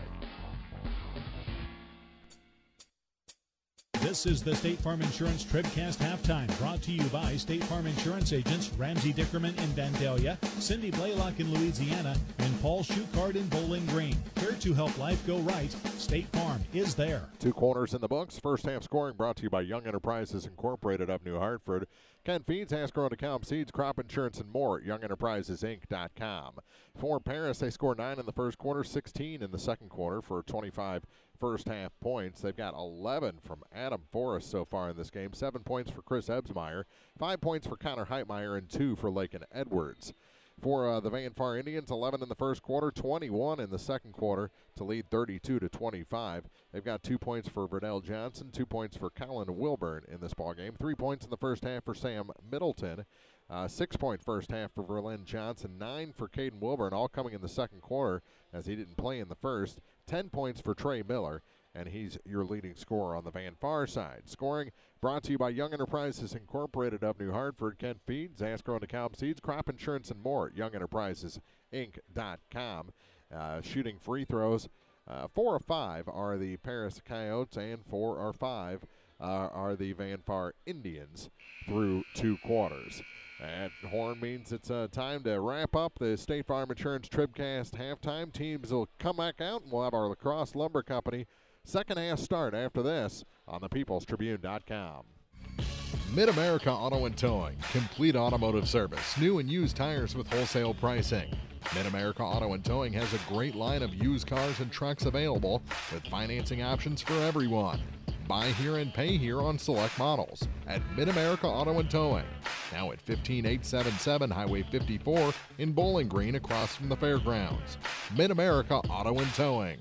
This is the State Farm Insurance TribCast halftime, brought to you by State Farm Insurance agents Ramsey Dickerman in Vandalia, Cindy Blaylock in Louisiana, and Paul Schuchard in Bowling Green. Here to help life go right, State Farm is there. 2 quarters in the books. First half scoring brought to you by Young Enterprises Incorporated of New Hartford. Ken feeds, Hasker to Calm Seeds, crop insurance, and more at YoungEnterprisesInc.com. For Paris, they scored 9 in the first quarter, 16 in the second quarter for 25 first half points. They've got 11 from Adam Forrest so far in this game, 7 points for Chris Ebsmeyer, 5 points for Connor Heitmeyer, and 2 for Lakin Edwards. for the Van Far Indians. 11 in the first quarter, 21 in the second quarter to lead 32-25. They've got 2 points for Verdell Johnson, 2 points for Colin Wilburn in this ballgame. 3 points in the first half for Sam Middleton. 6-point first half for Verlin Johnson, 9 for Caden Wilburn, all coming in the second quarter as he didn't play in the first. 10 points for Trey Miller, and he's your leading scorer on the Van Far side. Scoring brought to you by Young Enterprises Incorporated of New Hartford, Kent Feeds, Asgrow and DeKalb Seeds, Crop Insurance, and more. YoungEnterprisesinc.com. Shooting free throws, 4 of 5 are the Paris Coyotes, and 4 or 5 are the Van Far Indians through 2 quarters. That horn means it's time to wrap up the State Farm Insurance TribCast halftime. Teams will come back out, and we'll have our La Crosse Lumber Company second half start after this on thepeoplestribune.com. Mid-America Auto and Towing, complete automotive service, new and used tires with wholesale pricing. Mid-America Auto and Towing has a great line of used cars and trucks available with financing options for everyone. Buy here and pay here on select models at Mid-America Auto and Towing. Now at 15877 Highway 54 in Bowling Green across from the fairgrounds. Mid-America Auto and Towing.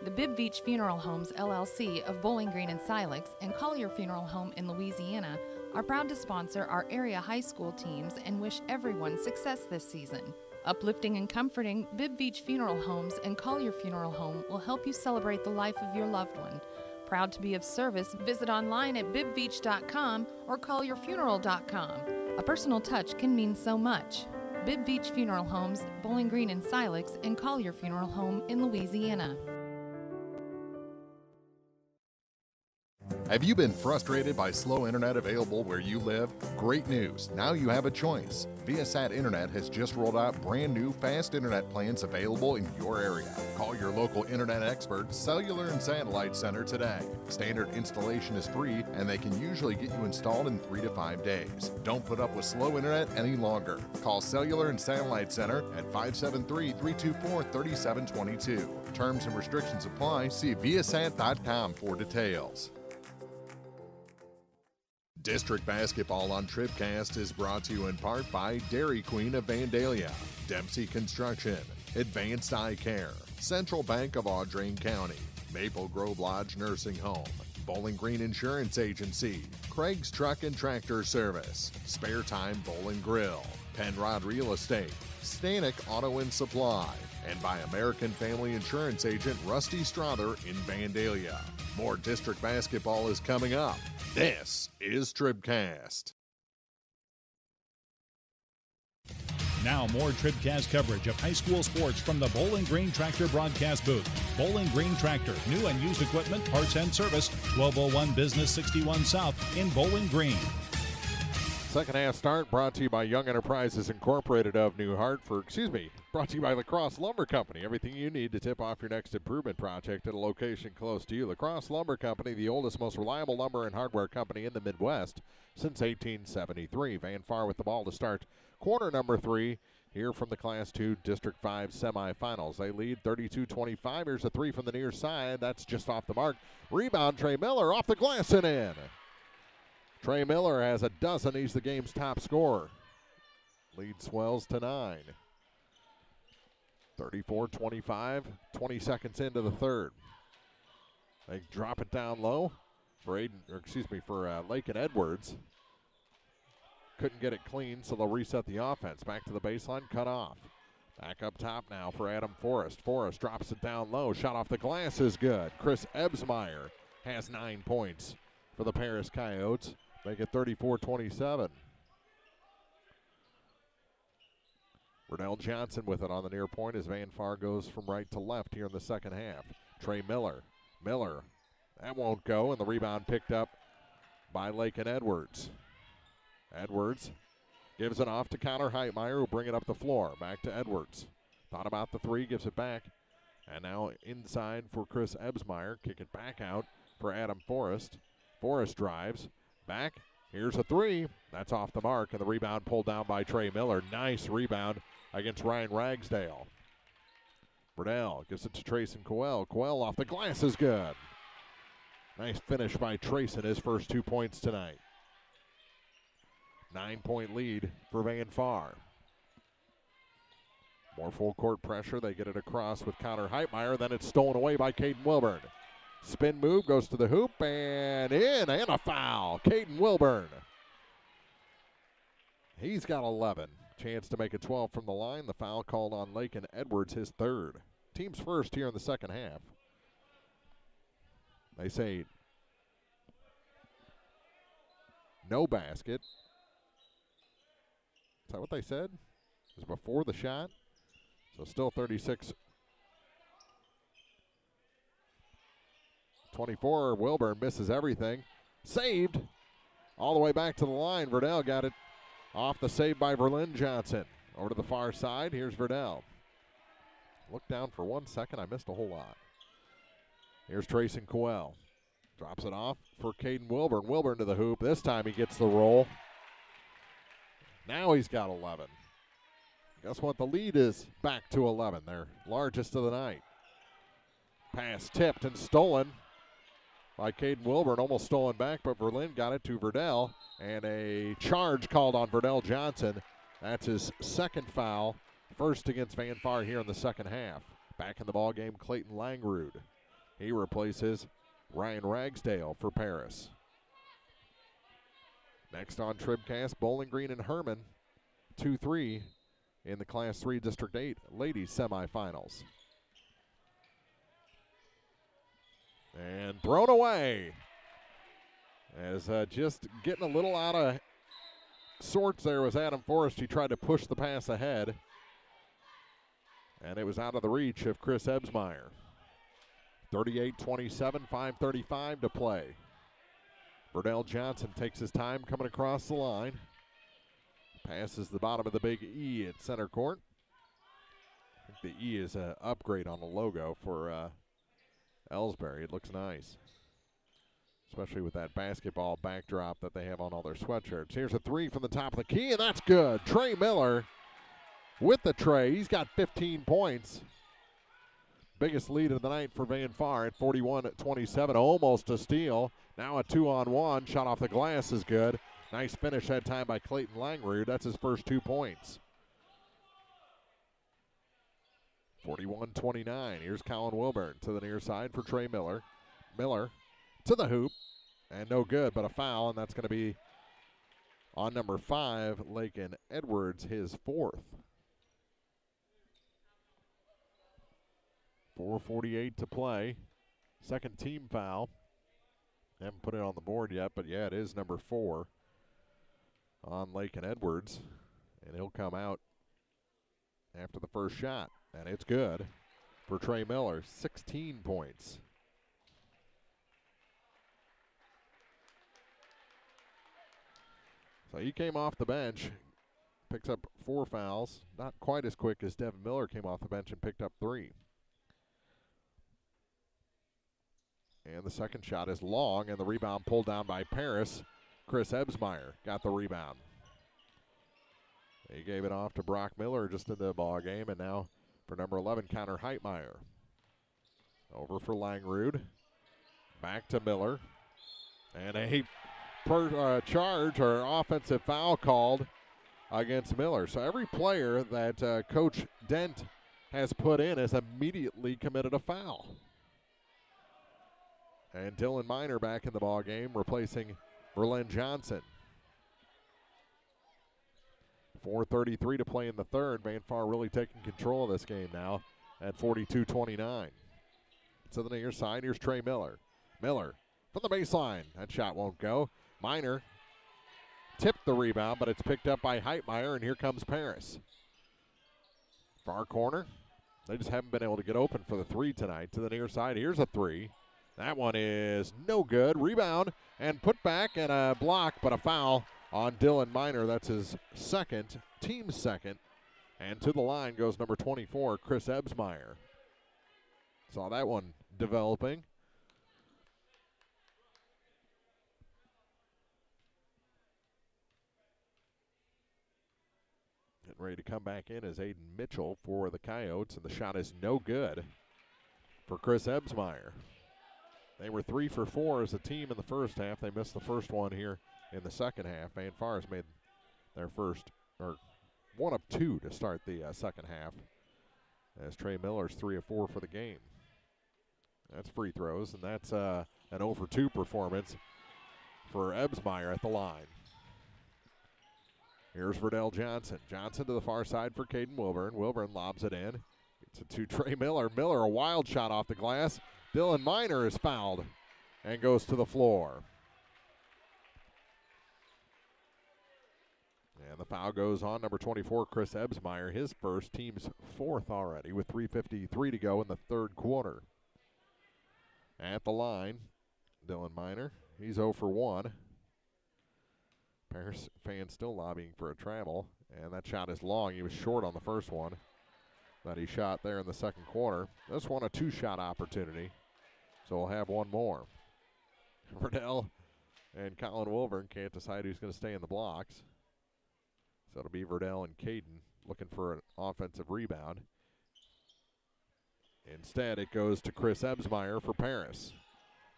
The Bibb Beach Funeral Homes, LLC of Bowling Green and Silex and Collier Funeral Home in Louisiana are proud to sponsor our area high school teams and wish everyone success this season. Uplifting and comforting, Bibb Beach Funeral Homes and Collier Funeral Home will help you celebrate the life of your loved one. Proud to be of service, visit online at bibbbeach.com or collierfuneral.com. A personal touch can mean so much. Bibb Beach Funeral Homes, Bowling Green and Silex, and Collier Funeral Home in Louisiana. Have you been frustrated by slow internet available where you live? Great news, now you have a choice. Viasat Internet has just rolled out brand new fast internet plans available in your area. Call your local internet expert, Cellular and Satellite Center today. Standard installation is free and they can usually get you installed in 3 to 5 days. Don't put up with slow internet any longer. Call Cellular and Satellite Center at 573-324-3722. Terms and restrictions apply. See Viasat.com for details. District Basketball on TribCast is brought to you in part by Dairy Queen of Vandalia, Dempsey Construction, Advanced Eye Care, Central Bank of Audrain County, Maple Grove Lodge Nursing Home, Bowling Green Insurance Agency, Craig's Truck and Tractor Service, Spare Time Bowling Grill, Penrod Real Estate, Stanek Auto and Supply, and by American Family Insurance Agent Rusty Strother in Vandalia. More district basketball is coming up. This is TribCast. Now more TribCast coverage of high school sports from the Bowling Green Tractor broadcast booth. Bowling Green Tractor, new and used equipment, parts and service, 1201 Business 61 South in Bowling Green. Second half start brought to you by Young Enterprises Incorporated of New Hartford. Brought to you by La Crosse Lumber Company. Everything you need to tip off your next improvement project at a location close to you. La Crosse Lumber Company, the oldest, most reliable lumber and hardware company in the Midwest since 1873. Van Far with the ball to start quarter number 3 here from the Class 2 District 5 semifinals. They lead 32-25. Here's a 3 from the near side. That's just off the mark. Rebound, Trey Miller off the glass and in. Trey Miller has a dozen. He's the game's top scorer. Lead swells to 9. 34-25, 20 seconds into the third. They drop it down low for Lake and Edwards. Couldn't get it clean, so they'll reset the offense. Back to the baseline, cut off. Back up top now for Adam Forrest. Forrest drops it down low. Shot off the glass is good. Chris Ebsmeyer has 9 points for the Paris Coyotes. Make it 34-27. Verdell Johnson with it on the near point as Van Far goes from right to left here in the second half. Trey Miller. Miller. That won't go, and the rebound picked up by Lake and Edwards. Edwards gives it off to Connor Heitmeyer, who bring it up the floor. Back to Edwards. Thought about the 3, gives it back. And now inside for Chris Ebsmeyer. Kick it back out for Adam Forrest. Forrest drives. Back. Here's a 3. That's off the mark, and the rebound pulled down by Trey Miller. Nice rebound against Ryan Ragsdale. Verdell gives it to Trayson Coel. Coel off the glass is good. Nice finish by Trayson, his first 2 points tonight. 9-point lead for Van Far. More full court pressure. They get it across with Connor Heitmeyer. Then it's stolen away by Caden Wilburn. Spin move, goes to the hoop, and in, and a foul. Caden Wilburn. He's got 11. Chance to make it 12 from the line. The foul called on Lakin Edwards, his third. Team's first here in the second half. They say no basket. Is that what they said? It was before the shot. So still 36-24. Wilburn misses everything. Saved all the way back to the line. Verdell got it off the save by Verlin Johnson. Over to the far side. Here's Verdell. Look down for 1 second. I missed a whole lot. Here's Trayson Coel. Drops it off for Caden Wilburn. Wilburn to the hoop. This time he gets the roll. Now he's got 11. Guess what? The lead is back to 11. Their largest of the night. Pass tipped and stolen by Caden Wilburn. Almost stolen back, but Verlin got it to Verdell. And a charge called on Verdell Johnson. That's his second foul. First against Van Far here in the second half. Back in the ballgame, Clayton Langrud. He replaces Ryan Ragsdale for Paris. Next on TribCast, Bowling Green and Herman, 2-3 in the Class 3 District 8 ladies semifinals. And thrown away. As just getting a little out of sorts there was Adam Forrest. He tried to push the pass ahead. And it was out of the reach of Chris Ebsmeyer. 38-27, 5:35 to play. Verdell Johnson takes his time coming across the line. Passes the bottom of the big E at center court. I think the E is an upgrade on the logo for Elsberry. It looks nice, especially with that basketball backdrop that they have on all their sweatshirts. Here's a three from the top of the key, and that's good. Trey Miller with the tray. He's got 15 points. Biggest lead of the night for Van Far at 41-27, almost a steal. Now a 2-on-1, shot off the glass is good. Nice finish that time by Clayton Langrud. That's his first 2 points. 41-29, here's Colin Wilburn to the near side for Trey Miller. Miller to the hoop, and no good, but a foul, and that's going to be on number 5, Lakin Edwards, his fourth. 4:48 to play. Second team foul. Haven't put it on the board yet, but yeah, it is number 4 on Lakin Edwards. And he'll come out after the first shot. And it's good for Trey Miller. 16 points. So he came off the bench, picks up 4 fouls. Not quite as quick as Devin Miller came off the bench and picked up 3. And the second shot is long, and the rebound pulled down by Paris. Chris Ebsmeyer got the rebound. He gave it off to Brock Miller just in the ball game, and now for number 11, Connor Heitmeyer. Over for Langrud. Back to Miller. And a charge or offensive foul called against Miller. So every player that Coach Dent has put in has immediately committed a foul. And Dylan Miner back in the ball game, replacing Verlin Johnson. 4:33 to play in the third. Van Far really taking control of this game now at 42-29. To the near side, here's Trey Miller. Miller from the baseline. That shot won't go. Miner tipped the rebound, but it's picked up by Heitmeyer, and here comes Paris. Far corner. They just haven't been able to get open for the 3 tonight. To the near side, here's a 3. That one is no good. Rebound and put back and a block, but a foul on Dylan Miner. That's his second, team second. And to the line goes number 24, Chris Ebsmeyer. Saw that one developing. Getting ready to come back in is Aiden Mitchell for the Coyotes, and the shot is no good for Chris Ebsmeyer. They were 3 for 4 as a team in the first half. They missed the first one here in the second half. Van Far has made their first, or one of two to start the second half, as Trey Miller's 3 of 4 for the game. That's free throws, and that's an 0 for 2 performance for Elsberry at the line. Here's Verdell Johnson. Johnson to the far side for Caden Wilburn. Wilburn lobs it in. Gets it to Trey Miller. Miller, a wild shot off the glass. Dylan Miner is fouled and goes to the floor. And the foul goes on number 24, Chris Elsberry, his first, team's fourth already, with 3:53 to go in the third quarter. At the line, Dylan Miner. He's 0 for 1. Paris fans still lobbying for a travel, and that shot is long. He was short on the first one that he shot there in the second quarter. This one a 2-shot opportunity, so we'll have one more. Verdell and Colin Wilburn can't decide who's going to stay in the blocks. So it'll be Verdell and Caden looking for an offensive rebound. Instead, it goes to Chris Elsberry for Paris.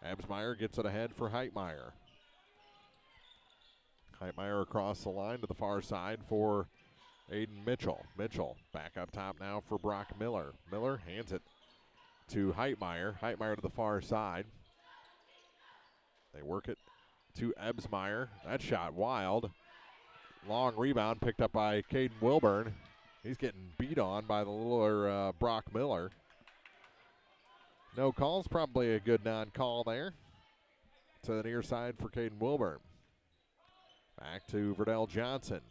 Elsberry gets it ahead for Heitmeyer. Heitmeyer across the line to the far side for Aiden Mitchell. Mitchell back up top now for Brock Miller. Miller hands it to Heitmeyer. Heitmeyer to the far side. They work it to Elsberry. That shot wild. Long rebound picked up by Caden Wilburn. He's getting beat on by the littler Brock Miller. No calls, probably a good non-call there. To the near side for Caden Wilburn. Back to Verdell Johnson.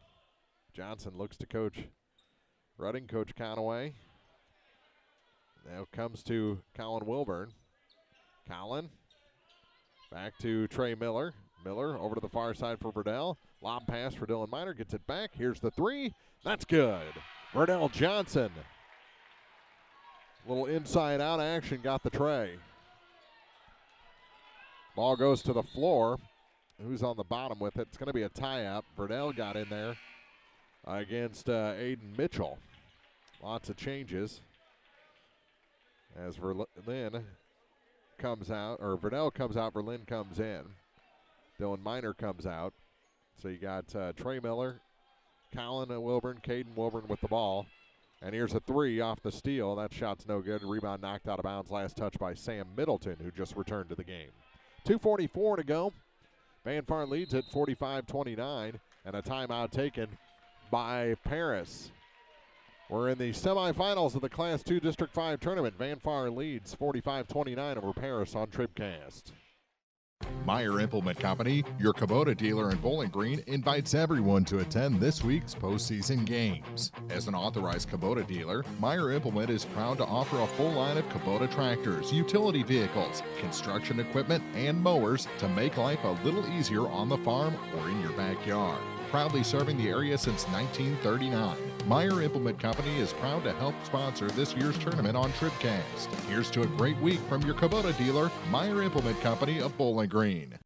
Johnson looks to Coach Rudding, Coach Conaway. Now comes to Colin Wilburn. Colin back to Trey Miller. Miller over to the far side for Verdell. Lob pass for Dylan Miner. Gets it back. Here's the three. That's good. Verdell Johnson. Little inside-out action got the tray. Ball goes to the floor. Who's on the bottom with it? It's going to be a tie-up. Verdell got in there against Aiden Mitchell. Lots of changes as Verlin comes out, or Verdell comes out, Verlin comes in. Dylan Miner comes out. So you got Trey Miller, Colin Wilburn, Caden Wilburn with the ball. And here's a three off the steal. That shot's no good. Rebound knocked out of bounds. Last touch by Sam Middleton, who just returned to the game. 2:44 to go. Van Farn leads at 45-29, and a timeout taken by Paris. We're in the semifinals of the Class 2 District 5 tournament. Van Farn leads 45-29 over Paris on TribCast. Meyer Implement Company, your Kubota dealer in Bowling Green, invites everyone to attend this week's postseason games. As an authorized Kubota dealer, Meyer Implement is proud to offer a full line of Kubota tractors, utility vehicles, construction equipment, and mowers to make life a little easier on the farm or in your backyard. Proudly serving the area since 1939, Meyer Implement Company is proud to help sponsor this year's tournament on TribCast. Here's to a great week from your Kubota dealer, Meyer Implement Company of Bowling Green.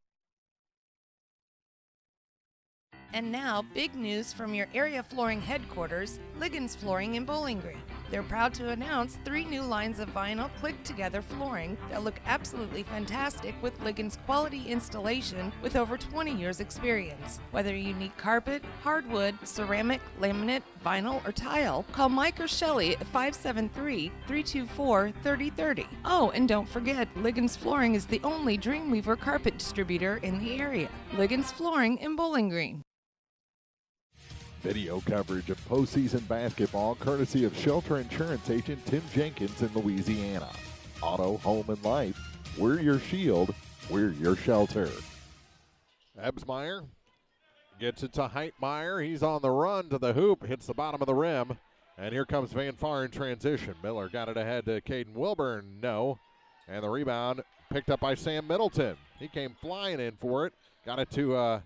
And now, big news from your area flooring headquarters, Liggins Flooring in Bowling Green. They're proud to announce 3 new lines of vinyl click-together flooring that look absolutely fantastic with Liggins quality installation with over 20 years experience. Whether you need carpet, hardwood, ceramic, laminate, vinyl, or tile, call Mike or Shelley at 573-324-3030. Oh, and don't forget, Liggins Flooring is the only Dreamweaver carpet distributor in the area. Liggins Flooring in Bowling Green. Video coverage of postseason basketball courtesy of Shelter Insurance agent Tim Jenkins in Louisiana. Auto, home, and life. We're your shield. We're your shelter. Elsberry gets it to Heitmeyer. He's on the run to the hoop. Hits the bottom of the rim. And here comes Van Farn in transition. Miller got it ahead to Caden Wilburn. No. And the rebound picked up by Sam Middleton. He came flying in for it. Got it to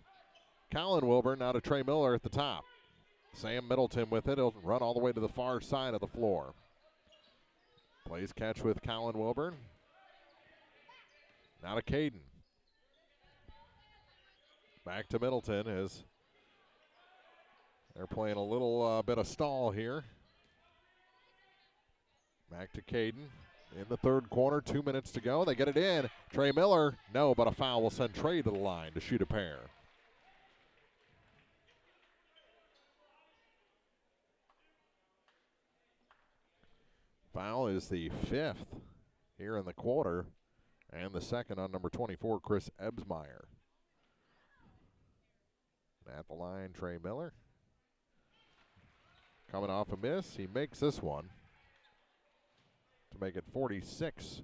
Colin Wilburn. Now to Trey Miller at the top. Sam Middleton with it. He'll run all the way to the far side of the floor. Plays catch with Colin Wilburn. Now to Caden. Back to Middleton as they're playing a little bit of stall here. Back to Caden in the third quarter. 2 minutes to go. They get it in. Trey Miller. No, but a foul will send Trey to the line to shoot a pair. Foul is the 5th here in the quarter, and the second on number 24, Chris Ebsmeyer. At the line, Trey Miller. Coming off a miss, he makes this one to make it 46-29.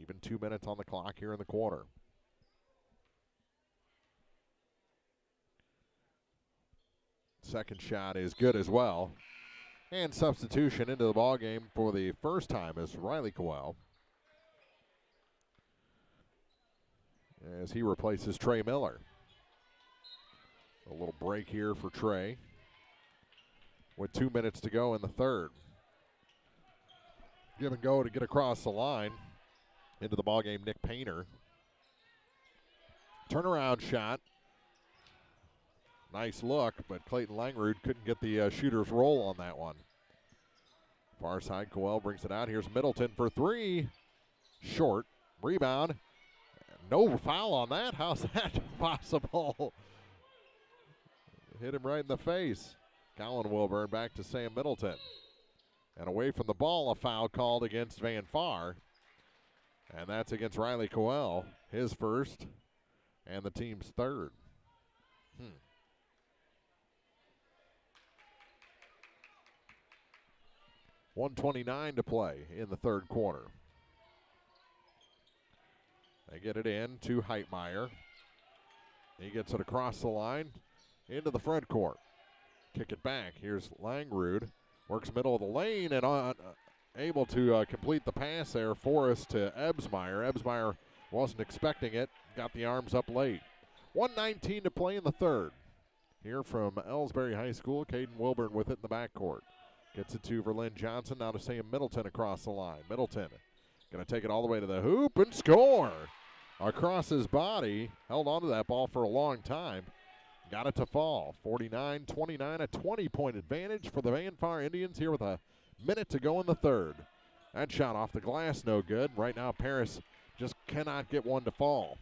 Even 2 minutes on the clock here in the quarter. Second shot is good as well. And substitution into the ballgame for the first time is Riley Cowell, as he replaces Trey Miller. A little break here for Trey with 2 minutes to go in the third. Give and go to get across the line into the ballgame, Nick Painter. Turnaround shot. Nice look, but Clayton Langrud couldn't get the shooter's roll on that one. Far side, Coel brings it out. Here's Middleton for three. Short. Rebound. No foul on that. How's that possible? Hit him right in the face. Colin Wilburn back to Sam Middleton. And away from the ball, a foul called against Van Far. And that's against Riley Coel, his first and the team's third. 1:29 to play in the third quarter. They get it in to Heitmeyer. He gets it across the line into the front court. Kick it back. Here's Langrud. Works middle of the lane and able to complete the pass there. Forrest to Ebsmeyer. Ebsmeyer wasn't expecting it. Got the arms up late. 1:19 to play in the third. Here from Elsberry High School, Caden Wilburn with it in the backcourt. Gets it to Verlin Johnson. Now to Sam Middleton across the line. Middleton going to take it all the way to the hoop and score. Across his body. Held on to that ball for a long time. Got it to fall. 49-29, a 20-point advantage for the Van Far Indians here with a minute to go in the third. That shot off the glass, no good. Right now, Paris just cannot get one to fall.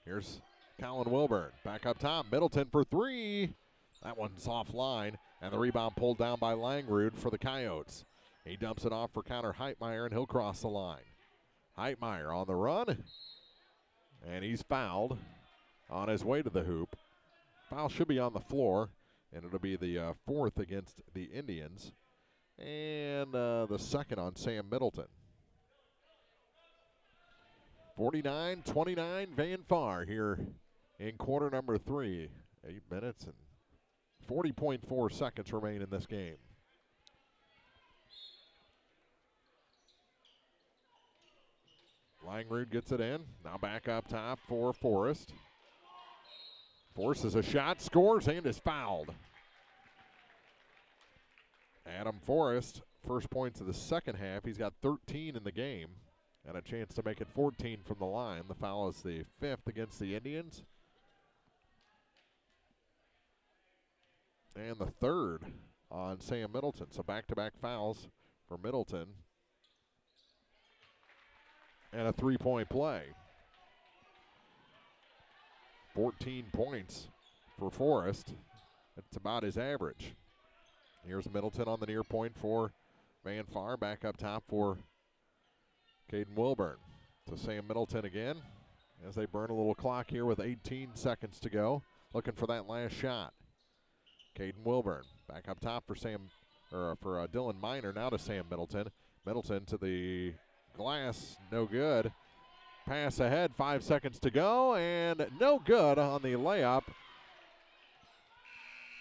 Here's Colin Wilburn. Back up top. Middleton for three. That one's offline, and the rebound pulled down by Langrud for the Coyotes. He dumps it off for Connor Heitmeyer, and he'll cross the line. Heitmeyer on the run, and he's fouled on his way to the hoop. Foul should be on the floor, and it'll be the fourth against the Indians, and the second on Sam Middleton. 49-29 Van Far here in quarter number 3. 8 minutes and 40.4 seconds remain in this game. Langrud gets it in. Now back up top for Forrest. Forces a shot, scores, and is fouled. Adam Forrest, first points of the second half. He's got 13 in the game and a chance to make it 14 from the line. The foul is the 5th against the Indians. And the third on Sam Middleton. So back-to-back fouls for Middleton. And a three-point play. 14 points for Forrest. That's about his average. Here's Middleton on the near point for Van Far. Back up top for Caden Wilburn. To Sam Middleton again as they burn a little clock here with 18 seconds to go. Looking for that last shot. Caden Wilburn back up top for Dylan Miner. Now to Sam Middleton. Middleton to the glass, no good. Pass ahead, 5 seconds to go, and no good on the layup.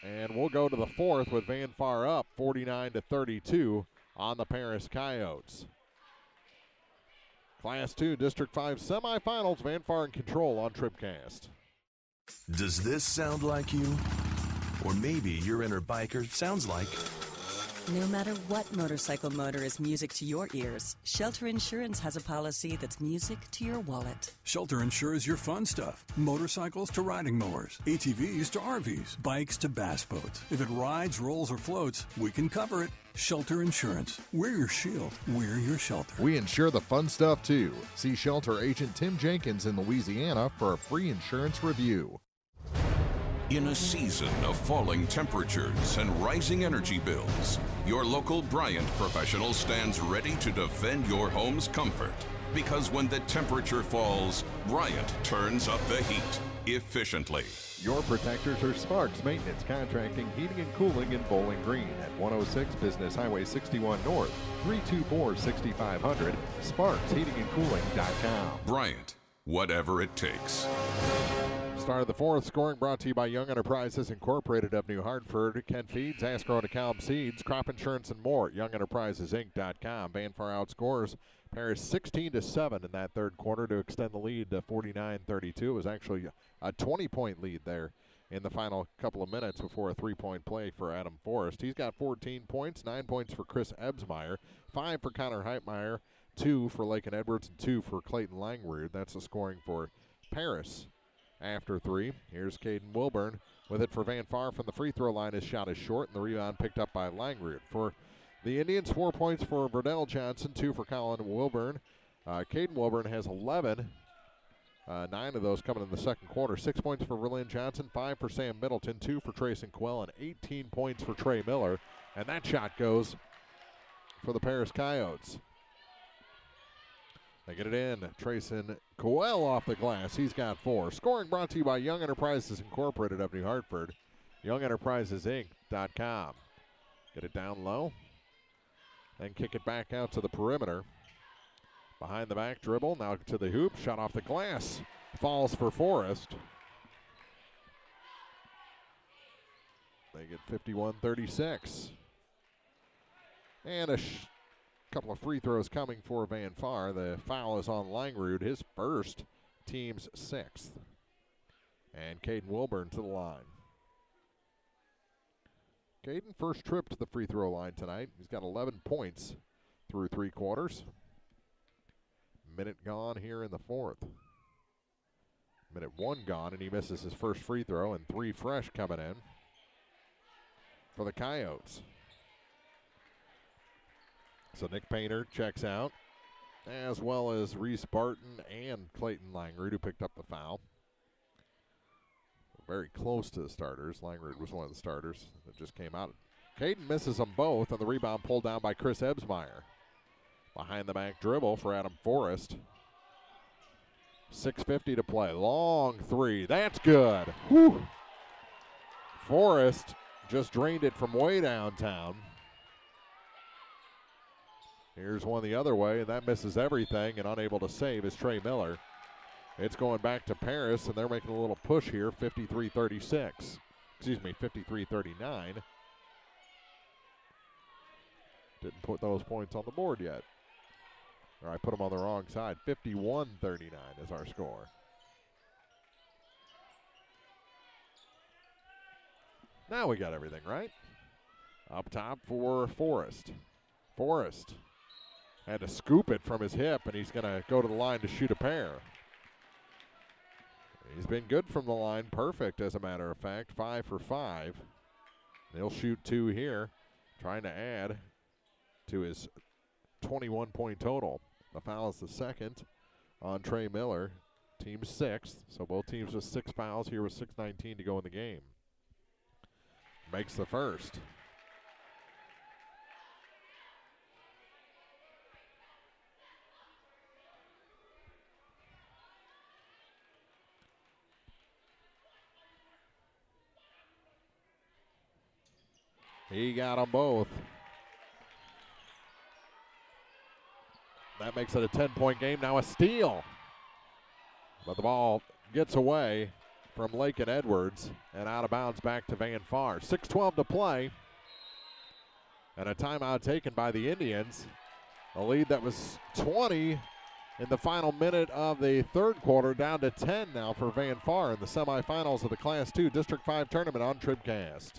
And we'll go to the fourth with Van Far up 49-32 on the Paris Coyotes. Class 2 District 5 semifinals. Van Far in control on TribCast. Does this sound like you? Or maybe your inner biker sounds like. No matter what motorcycle motor is music to your ears, Shelter Insurance has a policy that's music to your wallet. Shelter insures your fun stuff. Motorcycles to riding mowers, ATVs to RVs, bikes to bass boats. If it rides, rolls, or floats, we can cover it. Shelter Insurance. We're your shield. We're your shelter. We insure the fun stuff, too. See Shelter Agent Tim Jenkins in Louisiana for a free insurance review. In a season of falling temperatures and rising energy bills, your local Bryant professional stands ready to defend your home's comfort. Because when the temperature falls, Bryant turns up the heat efficiently. Your protectors are Sparks Maintenance Contracting, Heating and Cooling in Bowling Green at 106 Business Highway 61 North, 324-6500, sparksheatingandcooling.com. Bryant, whatever it takes. Start of the fourth, scoring brought to you by Young Enterprises Incorporated of New Hartford, Kent Feeds, Ascro and DeKalb Seeds, Crop Insurance and more, YoungEnterprisesInc.com. Van Far outscores Paris 16-7 in that third quarter to extend the lead to 49-32. It was actually a 20-point lead there in the final couple of minutes before a three-point play for Adam Forrest. He's got 14 points, 9 points for Chris Ebsmeyer, 5 for Connor Heitmeyer, 2 for Lakin Edwards, and 2 for Clayton Langrude. That's the scoring for Paris. After 3, here's Caden Wilburn with it for Van Far from the free throw line. His shot is short, and the rebound picked up by Langrude. For the Indians, 4 points for Verdell Johnson, 2 for Colin Wilburn. Caden Wilburn has 11, 9 of those coming in the second quarter. 6 points for Verlin Johnson, 5 for Sam Middleton, 2 for Trayson Quell, and 18 points for Trey Miller. And that shot goes for the Paris Coyotes. They get it in. Trayson Coel off the glass. He's got 4. Scoring brought to you by Young Enterprises Incorporated of New Hartford. YoungEnterprisesInc.com. Get it down low. Then kick it back out to the perimeter. Behind the back dribble. Now to the hoop. Shot off the glass. Falls for Forrest. They get 51-36. And a couple of free throws coming for Van Far. The foul is on Langrude, his first, team's 6th. And Caden Wilburn to the line. Caden, first trip to the free throw line tonight. He's got 11 points through 3 quarters. Minute gone here in the fourth. Minute 1 gone, and he misses his first free throw, and 3 fresh coming in for the Coyotes. So Nick Painter checks out, as well as Reese Barton and Clayton Langrude, who picked up the foul. Very close to the starters. Langrude was one of the starters that just came out. Caden misses them both, and the rebound pulled down by Chris Ebsmeyer. Behind the back dribble for Adam Forrest. 6:50 to play. Long 3. That's good. Whew. Forrest just drained it from way downtown. Here's one the other way, and that misses everything, and unable to save is Trey Miller. It's going back to Paris, and they're making a little push here, 53-36. Excuse me, 53-39. Didn't put those points on the board yet. Or I put them on the wrong side. 51-39 is our score. Now we got everything right. Up top for Forrest. Forrest had to scoop it from his hip, and he's going to go to the line to shoot a pair. He's been good from the line, perfect as a matter of fact, 5 for 5. He'll shoot 2 here, trying to add to his 21-point total. The foul is the second on Trey Miller, team's 6th, so both teams with 6 fouls here with 6:19 to go in the game. Makes the first. He got them both. That makes it a 10-point game. Now a steal. But the ball gets away from Lakin Edwards and out of bounds back to Van Far. 6:12 to play. And a timeout taken by the Indians. A lead that was 20 in the final minute of the third quarter, down to 10 now for Van Far in the semifinals of the Class 2 District 5 tournament on TribCast.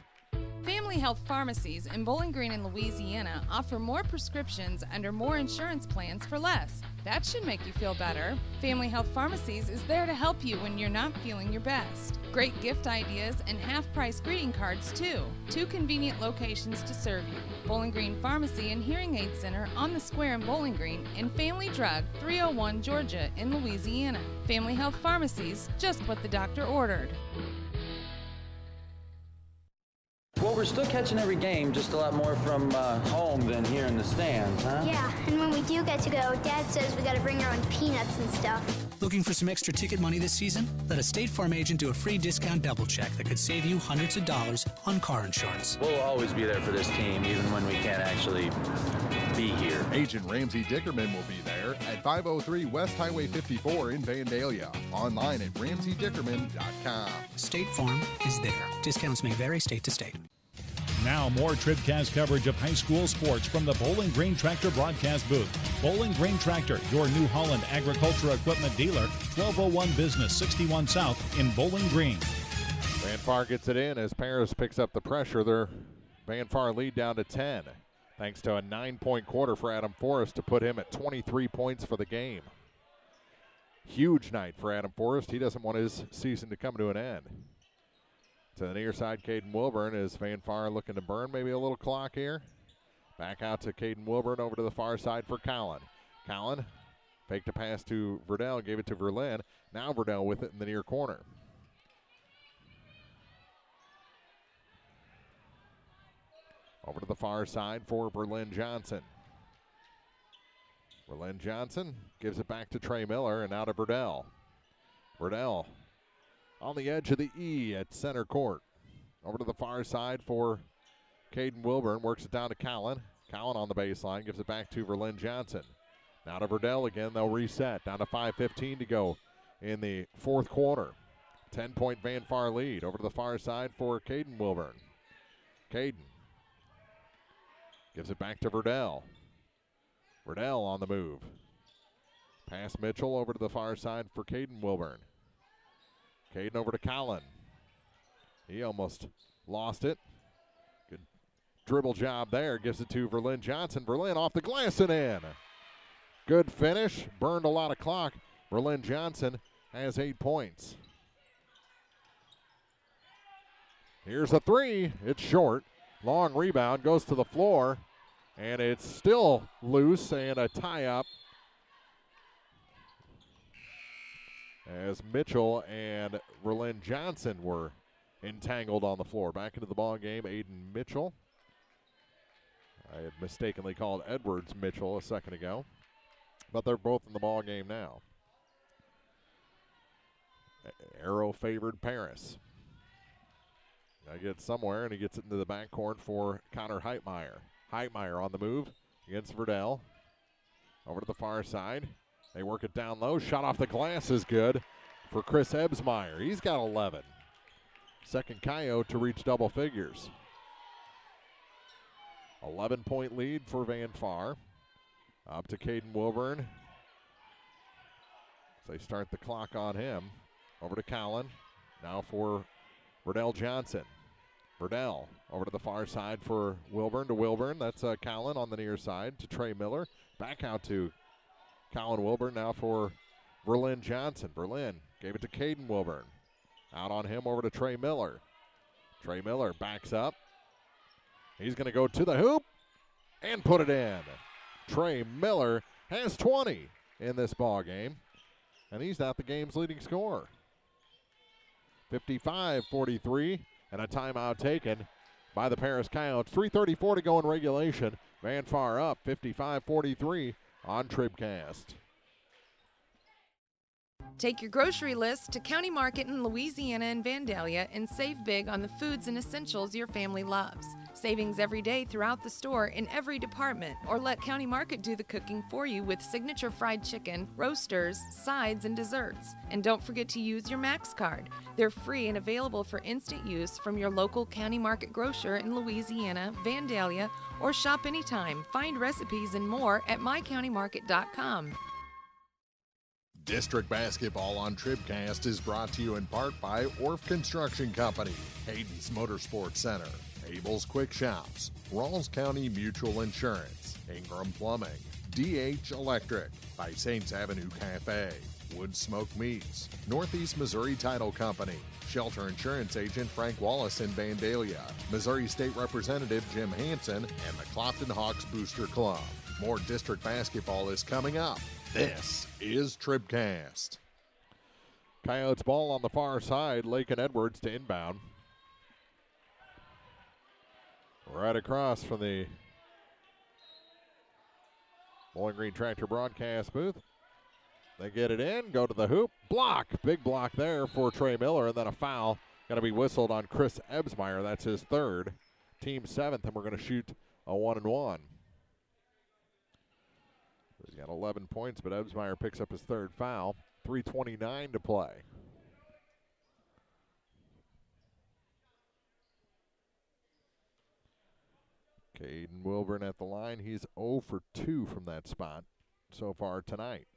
Family Health Pharmacies in Bowling Green and Louisiana offer more prescriptions under more insurance plans for less. That should make you feel better. Family Health Pharmacies is there to help you when you're not feeling your best. Great gift ideas and half-price greeting cards, too. 2 convenient locations to serve you. Bowling Green Pharmacy and Hearing Aid Center on the Square in Bowling Green, and Family Drug, 301 Georgia in Louisiana. Family Health Pharmacies, just what the doctor ordered. Well, we're still catching every game, just a lot more from home than here in the stands, huh? Yeah, and when we do get to go, Dad says we got to bring our own peanuts and stuff. Looking for some extra ticket money this season? Let a State Farm agent do a free discount double check that could save you hundreds of dollars on car insurance. We'll always be there for this team, even when we can't actually be here. Agent Ramsey Dickerman will be there at 503 West Highway 54 in Vandalia. Online at RamseyDickerman.com. State Farm is there. Discounts may vary state to state. Now more TribCast coverage of high school sports from the Bowling Green Tractor broadcast booth. Bowling Green Tractor, your New Holland agriculture equipment dealer, 1201 Business 61 South in Bowling Green. Van Far gets it in as Paris picks up the pressure. Their Van Far lead down to 10, thanks to a 9-point quarter for Adam Forrest to put him at 23 points for the game. Huge night for Adam Forrest. He doesn't want his season to come to an end. To the near side, Caden Wilburn is Van Far looking to burn maybe a little clock here. Back out to Caden Wilburn, over to the far side for Collin. Collin faked a pass to Verdell, gave it to Verlin. Now Verdell with it in the near corner. Over to the far side for Verlin Johnson. Verlin Johnson gives it back to Trey Miller and now to Verdell. Verdell on the edge of the E at center court. Over to the far side for Caden Wilburn. Works it down to Collin. Collin on the baseline. Gives it back to Verlin Johnson. Now to Verdell again. They'll reset. Down to 5:15 to go in the fourth quarter. 10-point Van Far lead. Over to the far side for Caden Wilburn. Caden gives it back to Verdell. Verdell on the move. Pass Mitchell over to the far side for Caden Wilburn. Caden over to Collin. He almost lost it. Good dribble job there. Gives it to Verlin Johnson. Verlin off the glass and in. Good finish. Burned a lot of clock. Verlin Johnson has 8 points. Here's a three. It's short. Long rebound. Goes to the floor. And it's still loose and a tie-up as Mitchell and Verlin Johnson were entangled on the floor. Back into the ball game, Aiden Mitchell. I had mistakenly called Edwards Mitchell a second ago, but they're both in the ball game now. Arrow favored Paris. I get somewhere, and he gets it into the backcourt for Connor Heitmeyer. Heitmeyer on the move against Verdell. Over to the far side. They work it down low. Shot off the glass is good for Chris Ebsmeyer. He's got 11. Second Coyote to reach double figures. 11-point lead for Van Far. Up to Caden Wilburn. They start the clock on him. Over to Collin. Now for Verdell Johnson. Verdell over to the far side for Wilburn to Wilburn. That's Collin on the near side to Trey Miller. Back out to Collin Wilburn now for Verlin Johnson. Verlin gave it to Caden Wilburn. Out on him over to Trey Miller. Trey Miller backs up. He's going to go to the hoop and put it in. Trey Miller has 20 in this ball game, and he's not the game's leading scorer. 55-43, and a timeout taken by the Paris Coyotes. 3:34 to go in regulation. Van Far up 55-43 on TribCast. Take your grocery list to County Market in Louisiana and Vandalia and save big on the foods and essentials your family loves. Savings every day throughout the store in every department, or let County Market do the cooking for you with signature fried chicken, roasters, sides, and desserts. And don't forget to use your Max card. They're free and available for instant use from your local County Market grocer in Louisiana, Vandalia, or shop anytime. Find recipes and more at mycountymarket.com. District Basketball on TribCast is brought to you in part by Orff Construction Company, Hayden's Motorsports Center, Abel's Quick Shops, Rawls County Mutual Insurance, Ingram Plumbing, DH Electric, by Saints Avenue Cafe, Wood Smoke Meats, Northeast Missouri Title Company, Shelter Insurance Agent Frank Wallace in Vandalia, Missouri State Representative Jim Hansen, and the Clopton Hawks Booster Club. More district basketball is coming up. This is TribCast. Coyotes ball on the far side. Lakin Edwards to inbound. Right across from the Bowling Green Tractor broadcast booth. They get it in, go to the hoop, block. Big block there for Trey Miller, and then a foul going to be whistled on Chris Ebsmeyer. That's his third, team 7th, and we're going to shoot a 1-and-1. He's got 11 points, but Ebsmeyer picks up his third foul. 3:29 to play. Caden Wilburn at the line. He's 0 for 2 from that spot so far tonight.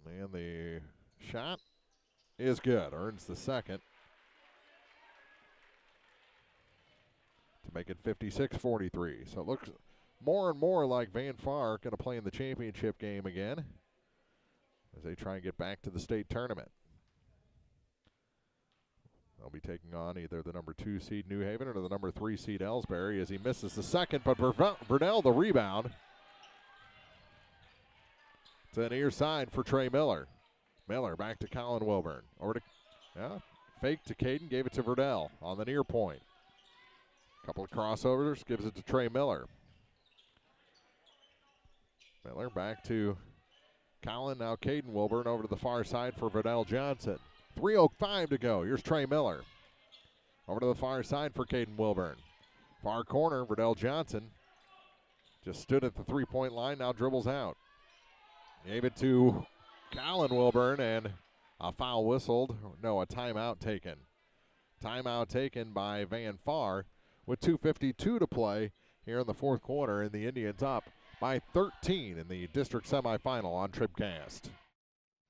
And the shot is good. Earns the second to make it 56-43. So it looks more and more like Van Far going to play in the championship game again as they try and get back to the state tournament. They'll be taking on either the number 2 seed New Haven or the number 3 seed Elsberry as he misses the second, but Burnell the rebound. To the near side for Trey Miller. Miller back to Colin Wilburn. Over to, fake to Caden, gave it to Verdell on the near point. Couple of crossovers, gives it to Trey Miller. Miller back to Colin, now Caden Wilburn over to the far side for Verdell Johnson. 3:05 to go. Here's Trey Miller. Over to the far side for Caden Wilburn. Far corner, Verdell Johnson just stood at the three-point line, now dribbles out. Gave it to Colin Wilburn, and a foul whistled. No, a timeout taken. Timeout taken by Van Far with 2:52 to play here in the fourth quarter, and the Indians up by 13 in the district semifinal on TribCast.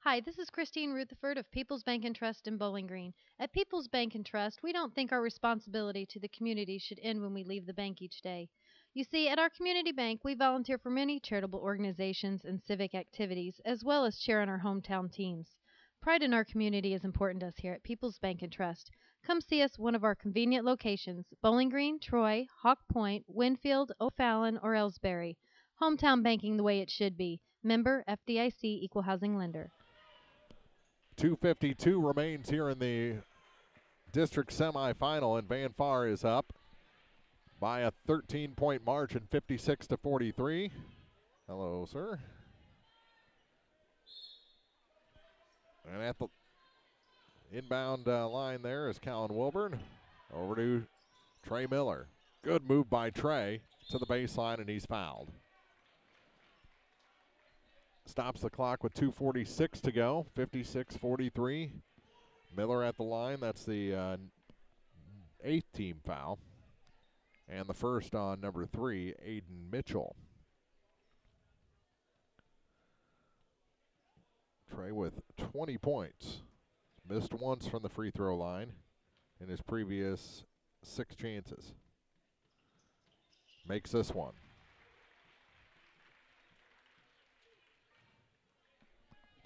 Hi, this is Christine Rutherford of People's Bank and Trust in Bowling Green. At People's Bank and Trust, we don't think our responsibility to the community should end when we leave the bank each day. You see, at our community bank, we volunteer for many charitable organizations and civic activities, as well as cheer on our hometown teams. Pride in our community is important to us here at People's Bank and Trust. Come see us at one of our convenient locations, Bowling Green, Troy, Hawk Point, Winfield, O'Fallon, or Elsberry. Hometown banking the way it should be. Member FDIC Equal Housing Lender. 2:52 remains here in the district semifinal, and Van Far is up by a 13-point margin, 56-43. Hello, sir. And at the inbound line there is Colin Wilburn. Over to Trey Miller. Good move by Trey to the baseline, and he's fouled. Stops the clock with 2:46 to go, 56-43. Miller at the line. That's the 8th team foul. And the first on number 3, Aiden Mitchell. Trey with 20 points. Missed once from the free throw line in his previous 6 chances. Makes this one.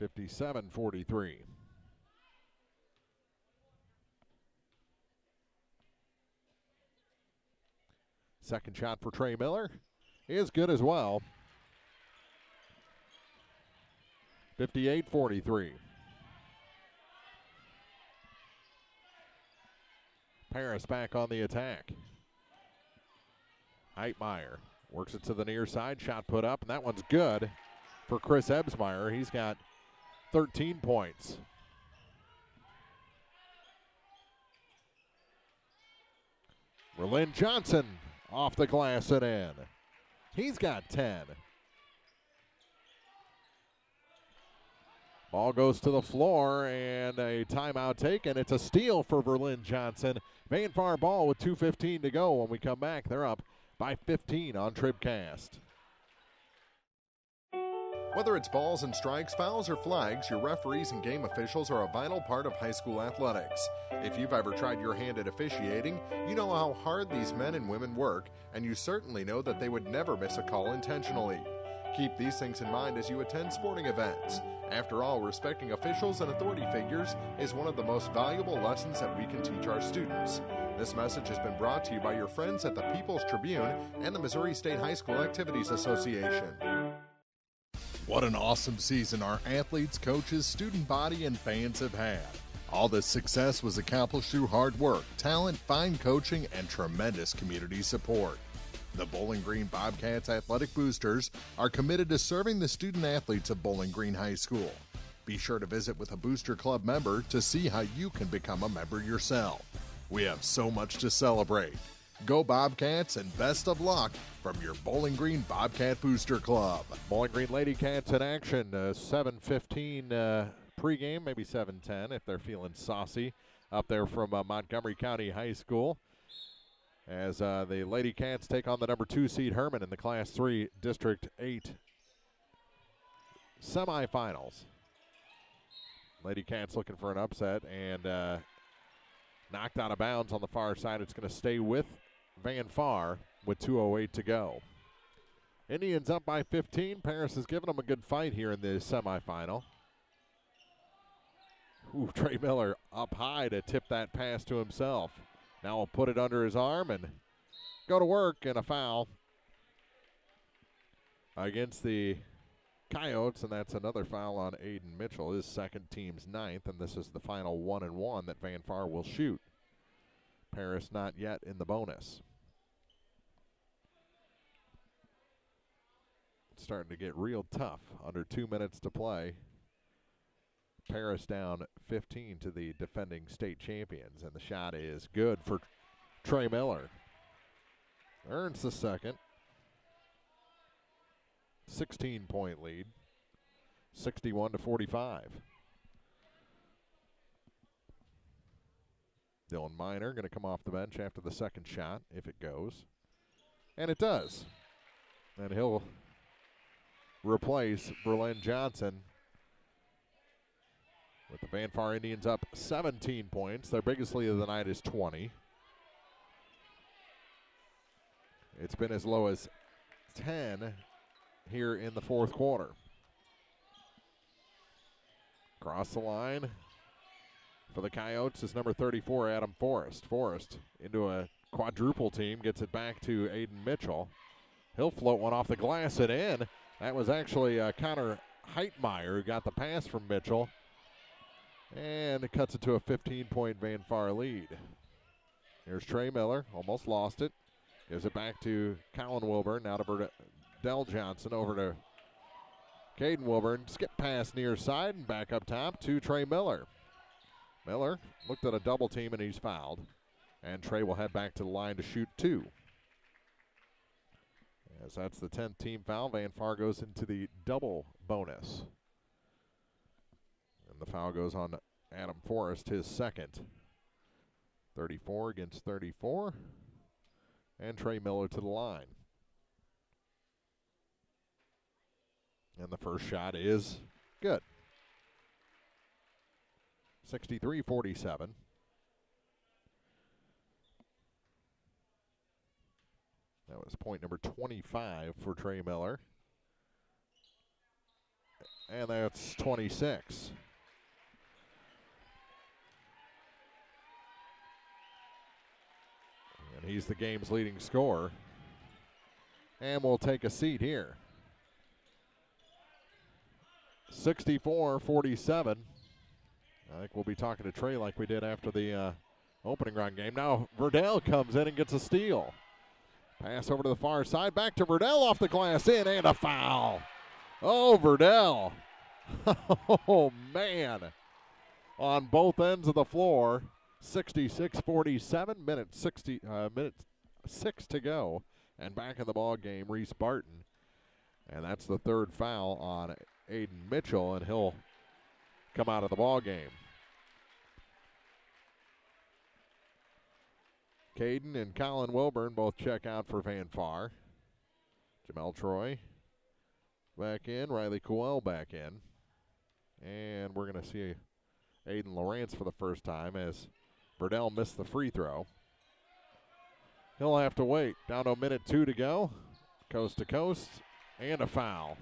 57-43. Second shot for Trey Miller is good as well. 58-43. Paris back on the attack. Heitmeyer works it to the near side. Shot put up, and that one's good for Chris Ebsmeyer. He's got 13 points. Berlin Johnson off the glass and in. He's got 10. Ball goes to the floor, and a timeout taken. It's a steal for Berlin Johnson. Van Far ball with 2:15 to go. When we come back, they're up by 15 on TribCast. Whether it's balls and strikes, fouls, or flags, your referees and game officials are a vital part of high school athletics. If you've ever tried your hand at officiating, you know how hard these men and women work, and you certainly know that they would never miss a call intentionally. Keep these things in mind as you attend sporting events. After all, respecting officials and authority figures is one of the most valuable lessons that we can teach our students. This message has been brought to you by your friends at the People's Tribune and the Missouri State High School Activities Association. What an awesome season our athletes, coaches, student body, and fans have had. All this success was accomplished through hard work, talent, fine coaching, and tremendous community support. The Bowling Green Bobcats Athletic Boosters are committed to serving the student athletes of Bowling Green High School. Be sure to visit with a Booster Club member to see how you can become a member yourself. We have so much to celebrate. Go Bobcats and best of luck from your Bowling Green Bobcat Booster Club. Bowling Green Lady Cats in action, 7:15 pregame, maybe 7:10 if they're feeling saucy up there from Montgomery County High School. As the Lady Cats take on the number 2 seed Herman in the Class 3 District 8 semifinals. Lady Cats looking for an upset and knocked out of bounds on the far side. It's going to stay with Van Far with 2:08 to go. Indians up by 15. Paris has given them a good fight here in the semifinal. Ooh, Trey Miller up high to tip that pass to himself. Now he'll put it under his arm and go to work, and a foul against the Coyotes, and that's another foul on Aiden Mitchell, his second, team's 9th, and this is the final 1-1 that Van Far will shoot. Paris not yet in the bonus. It's starting to get real tough. Under 2 minutes to play. Paris down 15 to the defending state champions, and the shot is good for Trey Miller. Earns the second. 16-point lead, 61-45. Dylan Miner going to come off the bench after the second shot, if it goes. And it does. And he'll replace Berlin Johnson with the Van Far Indians up 17 points. Their biggest lead of the night is 20. It's been as low as 10 here in the fourth quarter. Across the line for the Coyotes is number 34, Adam Forrest. Forrest into a quadruple team, gets it back to Aiden Mitchell. He'll float one off the glass and in. That was actually Connor Heitmeyer who got the pass from Mitchell. And it cuts it to a 15-point Van Far lead. Here's Trey Miller, almost lost it. Gives it back to Colin Wilburn, now to Verdell Johnson, over to Caden Wilburn. Skip pass near side and back up top to Trey Miller. Miller looked at a double team and he's fouled. And Trey will head back to the line to shoot 2. As that's the 10th team foul, Van Far goes into the double bonus. And the foul goes on Adam Forrest, his second. 34 against 34. And Trey Miller to the line. And the first shot is good. 63-47. That was point number 25 for Trey Miller. And that's 26. And he's the game's leading scorer. And we'll take a seat here. 64-47. I think we'll be talking to Trey like we did after the opening round game. Now Verdell comes in and gets a steal. Pass over to the far side. Back to Verdell off the glass in, and a foul. Oh, Verdell. Oh, man. On both ends of the floor. 66-47, minute 6 to go. And back in the ball game, Reese Barton. And that's the third foul on Aiden Mitchell, and he'll come out of the ball game. Caden and Colin Wilburn both check out for Van Far. Jamel Troy back in, Riley Coel back in. And we're going to see Aiden Lawrence for the first time as Verdell missed the free throw. He'll have to wait. Down to a minute 2 to go. Coast to coast, and a foul.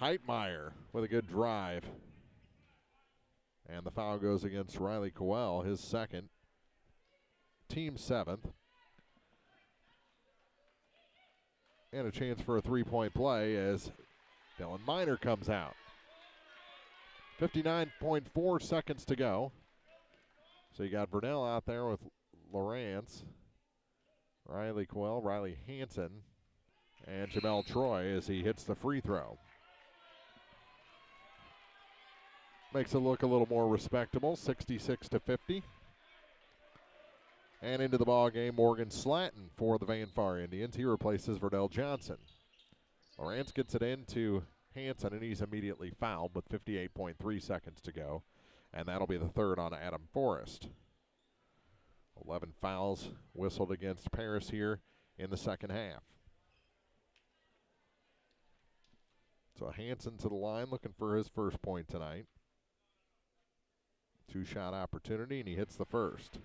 Heitmeyer with a good drive. And the foul goes against Riley Coel, his second. Team 7th. And a chance for a three-point play as Dylan Miner comes out. 59.4 seconds to go. So you got Vernell out there with Lawrence, Riley Quell, Riley Hansen, and Jamel Troy as he hits the free throw. Makes it look a little more respectable, 66-50. And into the ball game, Morgan Slatton for the Van Far Indians. He replaces Verdell Johnson. Lawrence gets it into Hansen, and he's immediately fouled with 58.3 seconds to go. And that'll be the third on Adam Forrest. 11 fouls whistled against Paris here in the second half. So Hansen to the line looking for his first point tonight. Two-shot opportunity, and he hits the first.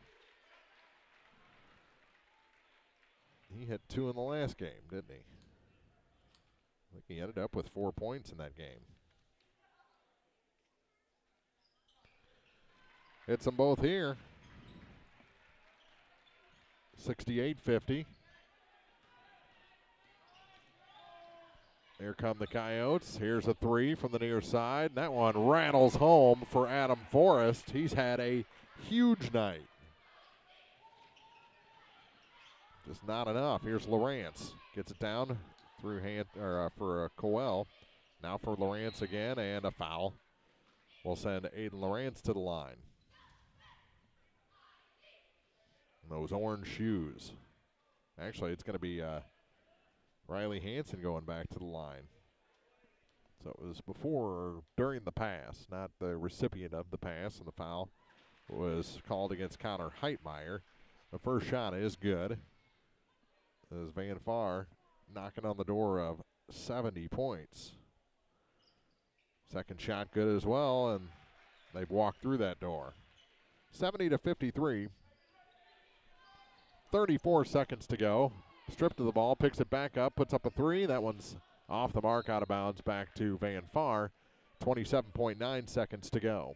He hit 2 in the last game, didn't he? I think he ended up with 4 points in that game. Hits them both here. 68-50. Here come the Coyotes. Here's a three from the near side. That one rattles home for Adam Forrest. He's had a huge night. Just not enough. Here's Lawrence. Gets it down through for Coel. Now for Lawrence again, and a foul. We'll send Aiden Lawrence to the line. Those orange shoes. Actually, it's going to be Riley Hansen going back to the line. So it was before or during the pass, not the recipient of the pass, and the foul was called against Connor Heitmeyer. The first shot is good. As Van Far knocking on the door of 70 points. Second shot good as well, and they've walked through that door. 70-53. 34 seconds to go. Stripped of the ball, picks it back up, puts up a three. That one's off the mark, out of bounds, back to Van Far. 27.9 seconds to go.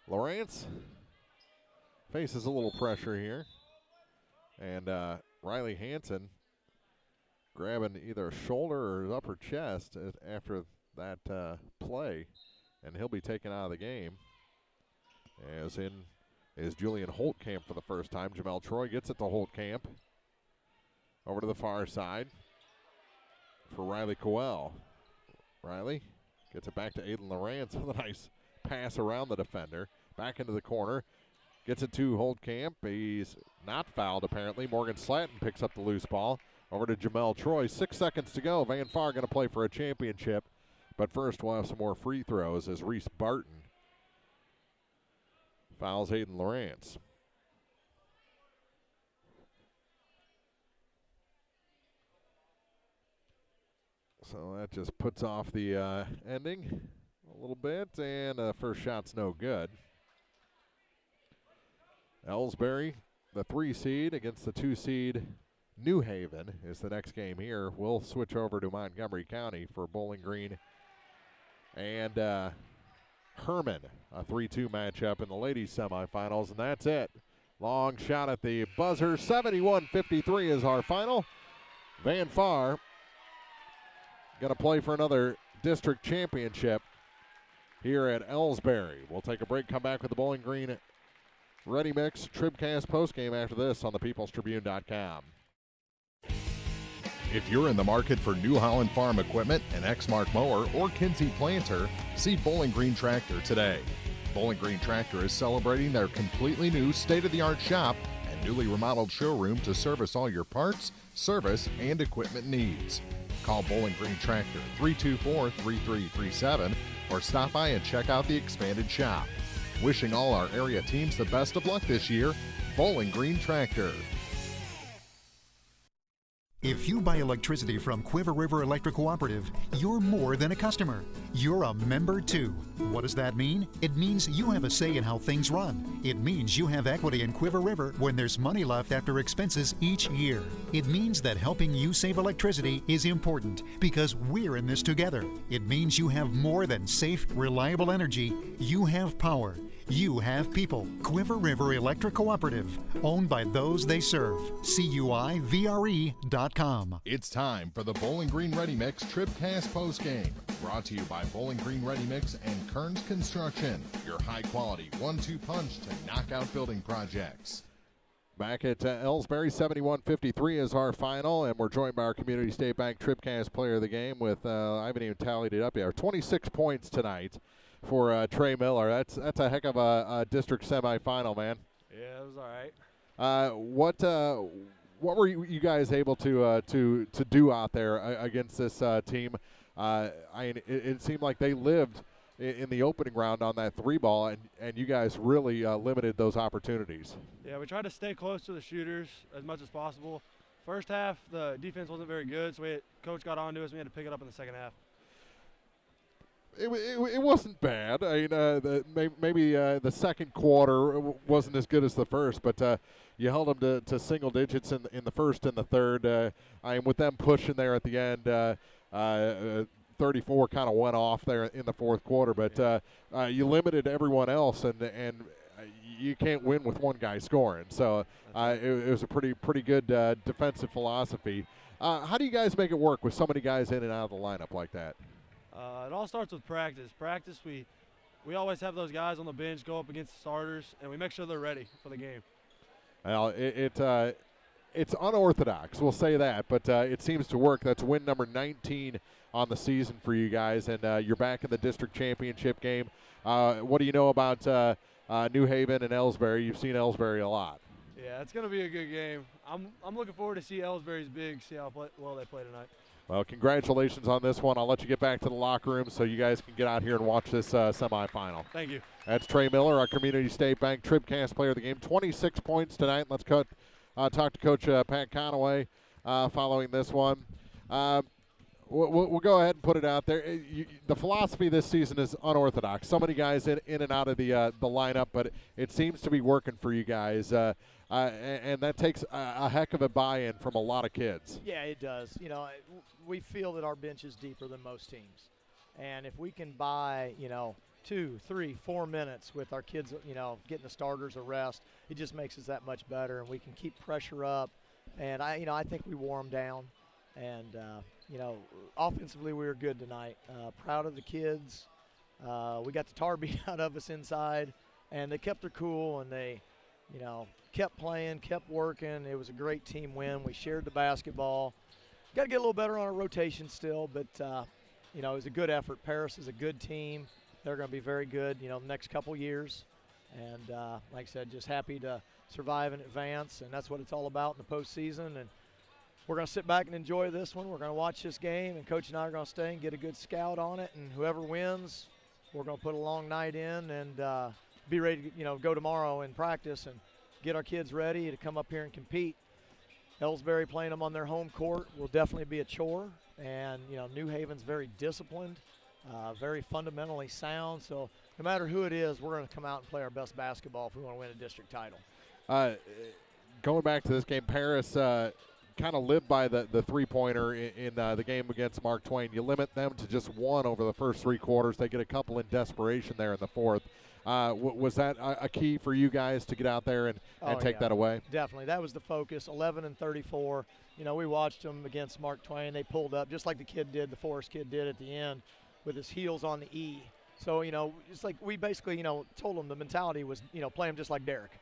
Lawrence faces a little pressure here. And Riley Hansen grabbing either a shoulder or his upper chest after that play. And he'll be taken out of the game. As in is Julian Holtkamp for the first time. Jamel Troy gets it to Holtkamp. Over to the far side for Riley Coel. Riley gets it back to Aiden Lawrence with a nice pass around the defender. Back into the corner. Gets it to Holtkamp. He's not fouled apparently. Morgan Slatton picks up the loose ball. Over to Jamel Troy. 6 seconds to go. Van Far going to play for a championship. But first we'll have some more free throws as Reese Barton fouls Aiden Lawrence. So that just puts off the ending a little bit, and the first shot's no good. Elsberry, the 3 seed against the 2 seed New Haven is the next game here. We'll switch over to Montgomery County for Bowling Green and Herman, a 3-2 matchup in the ladies semifinals, and that's it. Long shot at the buzzer. 71-53 is our final. Van Far going to play for another district championship here at Elsberry. We'll take a break, come back with the Bowling Green Ready Mix TribCast postgame after this on thepeoplestribune.com. If you're in the market for New Holland Farm equipment, an Exmark mower, or Kinsey planter, see Bowling Green Tractor today. Bowling Green Tractor is celebrating their completely new state-of-the-art shop and newly remodeled showroom to service all your parts, service, and equipment needs. Call Bowling Green Tractor 324-3337 or stop by and check out the expanded shop. Wishing all our area teams the best of luck this year, Bowling Green Tractor. If you buy electricity from Quiver River Electric Cooperative, you're more than a customer. You're a member too. What does that mean? It means you have a say in how things run. It means you have equity in Quiver River when there's money left after expenses each year. It means that helping you save electricity is important because we're in this together. It means you have more than safe, reliable energy. You have power. You have people. Quiver River Electric Cooperative, owned by those they serve. CUIVRE.com. It's time for the Bowling Green Ready Mix TribCast postgame. Brought to you by Bowling Green Ready Mix and Kearns Construction, your high-quality 1-2 punch to knock out building projects. Back at Elsberry, 71-53 is our final, and we're joined by our Community State Bank TribCast player of the game with, I haven't even tallied it up yet, 26 points tonight for Trey Miller. That's a heck of a district semifinal, man. Yeah, it was all right. What were you guys able to do out there against this team? It seemed like they lived in the opening round on that 3-ball, and you guys really limited those opportunities. Yeah, we tried to stay close to the shooters as much as possible. First half, the defense wasn't very good, so coach got on to us. We had to pick it up in the second half. It wasn't bad. Maybe the second quarter wasn't as good as the first, but you held them to single digits in the first and the third. With them pushing there at the end, 34 kind of went off there in the fourth quarter, but you limited everyone else, and you can't win with one guy scoring. So it was a pretty good defensive philosophy. How do you guys make it work with so many guys in and out of the lineup like that? It all starts with practice. Practice, we always have those guys on the bench go up against the starters, and we make sure they're ready for the game. Well, it's unorthodox, we'll say that, but it seems to work. That's win number 19 on the season for you guys, and you're back in the district championship game. What do you know about New Haven and Elsberry? You've seen Elsberry a lot. Yeah, it's going to be a good game. I'm looking forward to see Elsberry's big, see how well they play tonight. Well, congratulations on this one. I'll let you get back to the locker room so you guys can get out here and watch this semifinal. Thank you. That's Trey Miller, our Community State Bank TribCast player of the game. 26 points tonight. Let's talk to Coach Pat Conaway following this one. We'll go ahead and put it out there. The philosophy this season is unorthodox. So many guys in and out of the lineup, but it seems to be working for you guys. And that takes a heck of a buy-in from a lot of kids. Yeah, it does. We feel that our bench is deeper than most teams. And if we can buy, 2, 3, 4 minutes with our kids, getting the starters a rest, it just makes us that much better. And we can keep pressure up. And, I think we wore them down. And, offensively we were good tonight. Proud of the kids. We got the tar beat out of us inside. And they kept their cool, and they, kept playing, kept working. It was a great team win. We shared the basketball. Got to get a little better on our rotation still, but, it was a good effort. Paris is a good team. They're going to be very good, the next couple years. And, like I said, just happy to survive and advance, and that's what it's all about in the postseason. And we're going to sit back and enjoy this one. We're going to watch this game, and Coach and I are going to stay and get a good scout on it. And whoever wins, we're going to put a long night in and be ready to, go tomorrow and practice and get our kids ready to come up here and compete. Elsberry playing them on their home court will definitely be a chore. And, New Haven's very disciplined, very fundamentally sound. So no matter who it is, we're going to come out and play our best basketball if we want to win a district title. Going back to this game, Paris kind of lived by the three-pointer in the game against Mark Twain. You limit them to just one over the first three quarters. They get a couple in desperation there in the fourth. Was that a key for you guys to get out there and take that away? Definitely. That was the focus, 11 and 34. We watched them against Mark Twain. They pulled up just like the Forrest kid did at the end with his heels on the E. So, it's like we basically, told them the mentality was, play him just like Derek.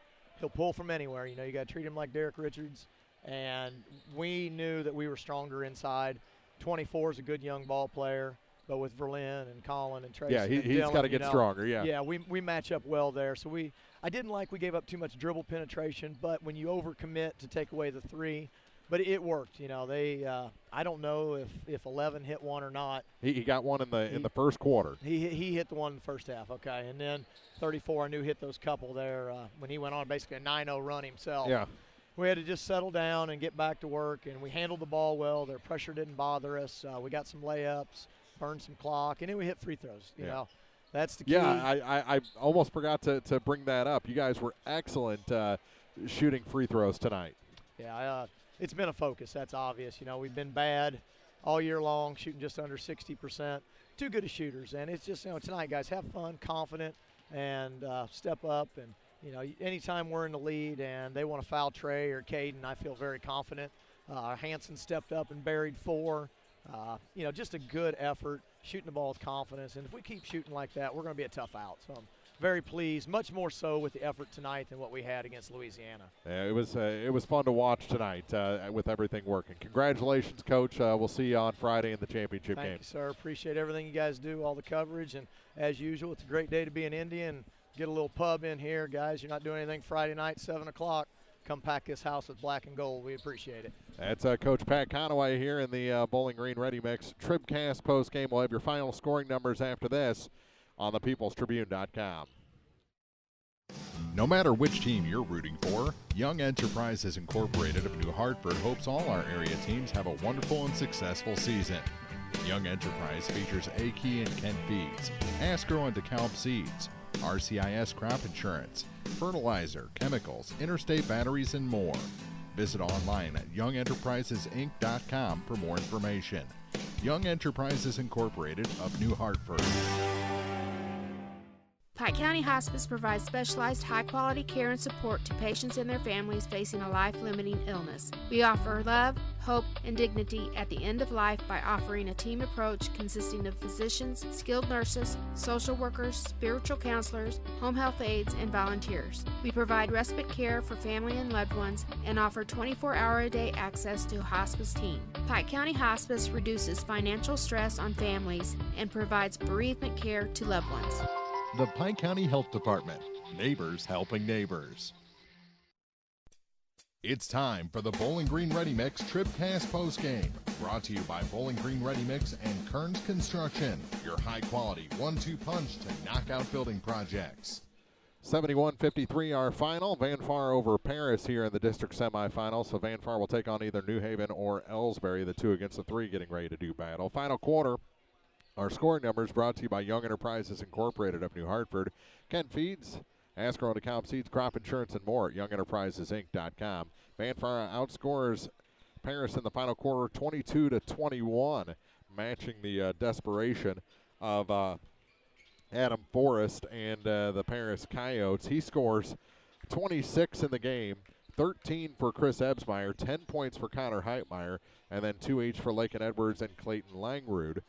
He'll pull from anywhere. You got to treat him like Derek Richards. And we knew that we were stronger inside. 24 is a good young ball player. But with Verlin and Colin and Tracy, he's got to get stronger. Yeah, we match up well there. So I didn't like we gave up too much dribble penetration, but when you overcommit to take away the three, but it worked. I don't know if 11 hit one or not. He got one in the first quarter. He hit the one in the first half. Okay, and then 34 I knew hit those couple there when he went on basically a 9-0 run himself. Yeah. We had to just settle down and get back to work, and we handled the ball well. Their pressure didn't bother us. We got some layups. Burn some clock, and then we hit free throws. You know, that's the key. Yeah, I almost forgot to bring that up. You guys were excellent shooting free throws tonight. Yeah, it's been a focus. That's obvious. We've been bad all year long, shooting just under 60%. Too good of shooters, and it's just, tonight, guys, have fun, confident, and step up. And, you know, anytime we're in the lead and they want to foul Trey or Caden, I feel very confident. Hanson stepped up and buried 4. You know, just a good effort, shooting the ball with confidence. And if we keep shooting like that, we're going to be a tough out. So I'm very pleased, much more so with the effort tonight than what we had against Louisiana. Yeah, it was fun to watch tonight with everything working. Congratulations, Coach. We'll see you on Friday in the championship game. Thank you, sir. Appreciate everything you guys do, all the coverage. And as usual, it's a great day to be in Indy and get a little pub in here. Guys, you're not doing anything Friday night, 7 o'clock. Come pack this house with black and gold. We appreciate it. That's Coach Pat Conaway here in the Bowling Green Ready Mix TribCast postgame. We'll have your final scoring numbers after this on thepeoplestribune.com. No matter which team you're rooting for, Young Enterprises Incorporated of New Hartford hopes all our area teams have a wonderful and successful season. Young Enterprise features A-Key and Kent Feeds, Asgrow and DeKalb Seeds, RCIS Crop Insurance, fertilizer, chemicals, interstate batteries, and more. Visit online at youngenterprisesinc.com for more information. Young Enterprises Incorporated of New Hartford. Pike County Hospice provides specialized high-quality care and support to patients and their families facing a life-limiting illness. We offer love, hope, and dignity at the end of life by offering a team approach consisting of physicians, skilled nurses, social workers, spiritual counselors, home health aides, and volunteers. We provide respite care for family and loved ones and offer 24-hour-a-day access to a hospice team. Pike County Hospice reduces financial stress on families and provides bereavement care to loved ones. The Pike County Health Department. Neighbors helping neighbors. It's time for the Bowling Green Ready Mix TribCast postgame. Brought to you by Bowling Green Ready Mix and Kearns Construction. Your high-quality 1-2 punch to knock out building projects. 71-53 our final. Van Far over Paris here in the district semifinals. So Van Far will take on either New Haven or Elsberry, the 2 against the 3 getting ready to do battle. Final quarter. Our scoring numbers brought to you by Young Enterprises Incorporated of New Hartford. Kent Feeds, Asgrow and DeKalb Seeds, Crop Insurance, and more at youngenterprisesinc.com. Van Far outscores Paris in the final quarter 22-21, matching the desperation of Adam Forrest and the Paris Coyotes. He scores 26 in the game, 13 for Chris Ebsmeyer, 10 points for Connor Heitmeyer, and then 2 each for Lakin Edwards and Clayton Langrud.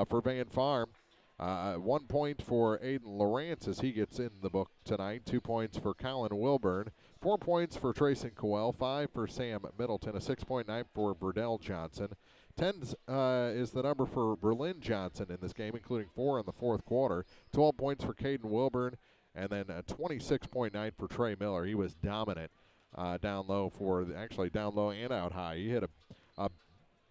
For Van Farm, 1 point for Aiden Lawrence as he gets in the book tonight. 2 points for Colin Wilburn. 4 points for Trayson Coel. 5 for Sam Middleton. A 6.9 for Burdell Johnson. 10 is the number for Berlin Johnson in this game, including 4 in the fourth quarter. 12 points for Caden Wilburn. And then 26.9 for Trey Miller. He was dominant down low down low and out high. He hit a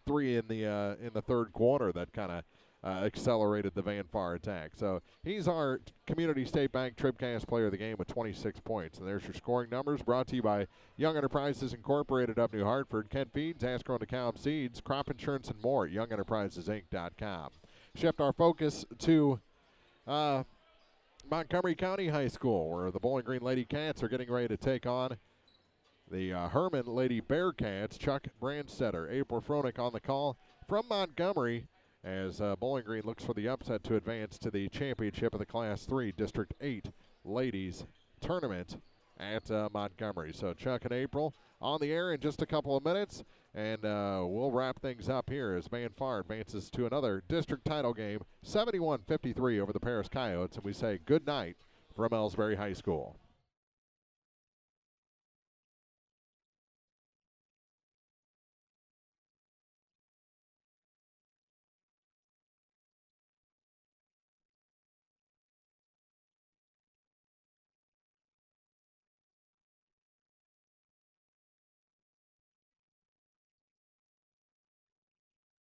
3 in the third quarter that kind of accelerated the Van Far attack. So he's our Community State Bank TribCast player of the game with 26 points. And there's your scoring numbers brought to you by Young Enterprises Incorporated of New Hartford, Kent Feeds, Asgrow and DeKalb Seeds, Crop Insurance, and more at youngenterprisesinc.com. Shift our focus to Montgomery County High School, where the Bowling Green Lady Cats are getting ready to take on the Herman Lady Bearcats. Chuck Brandstetter, April Froelich on the call from Montgomery, as Bowling Green looks for the upset to advance to the championship of the Class 3 District 8 Ladies Tournament at Montgomery. So Chuck and April on the air in just a couple of minutes, and we'll wrap things up here as Van Far advances to another district title game, 71-53 over the Paris Coyotes, and we say good night from Elsberry High School.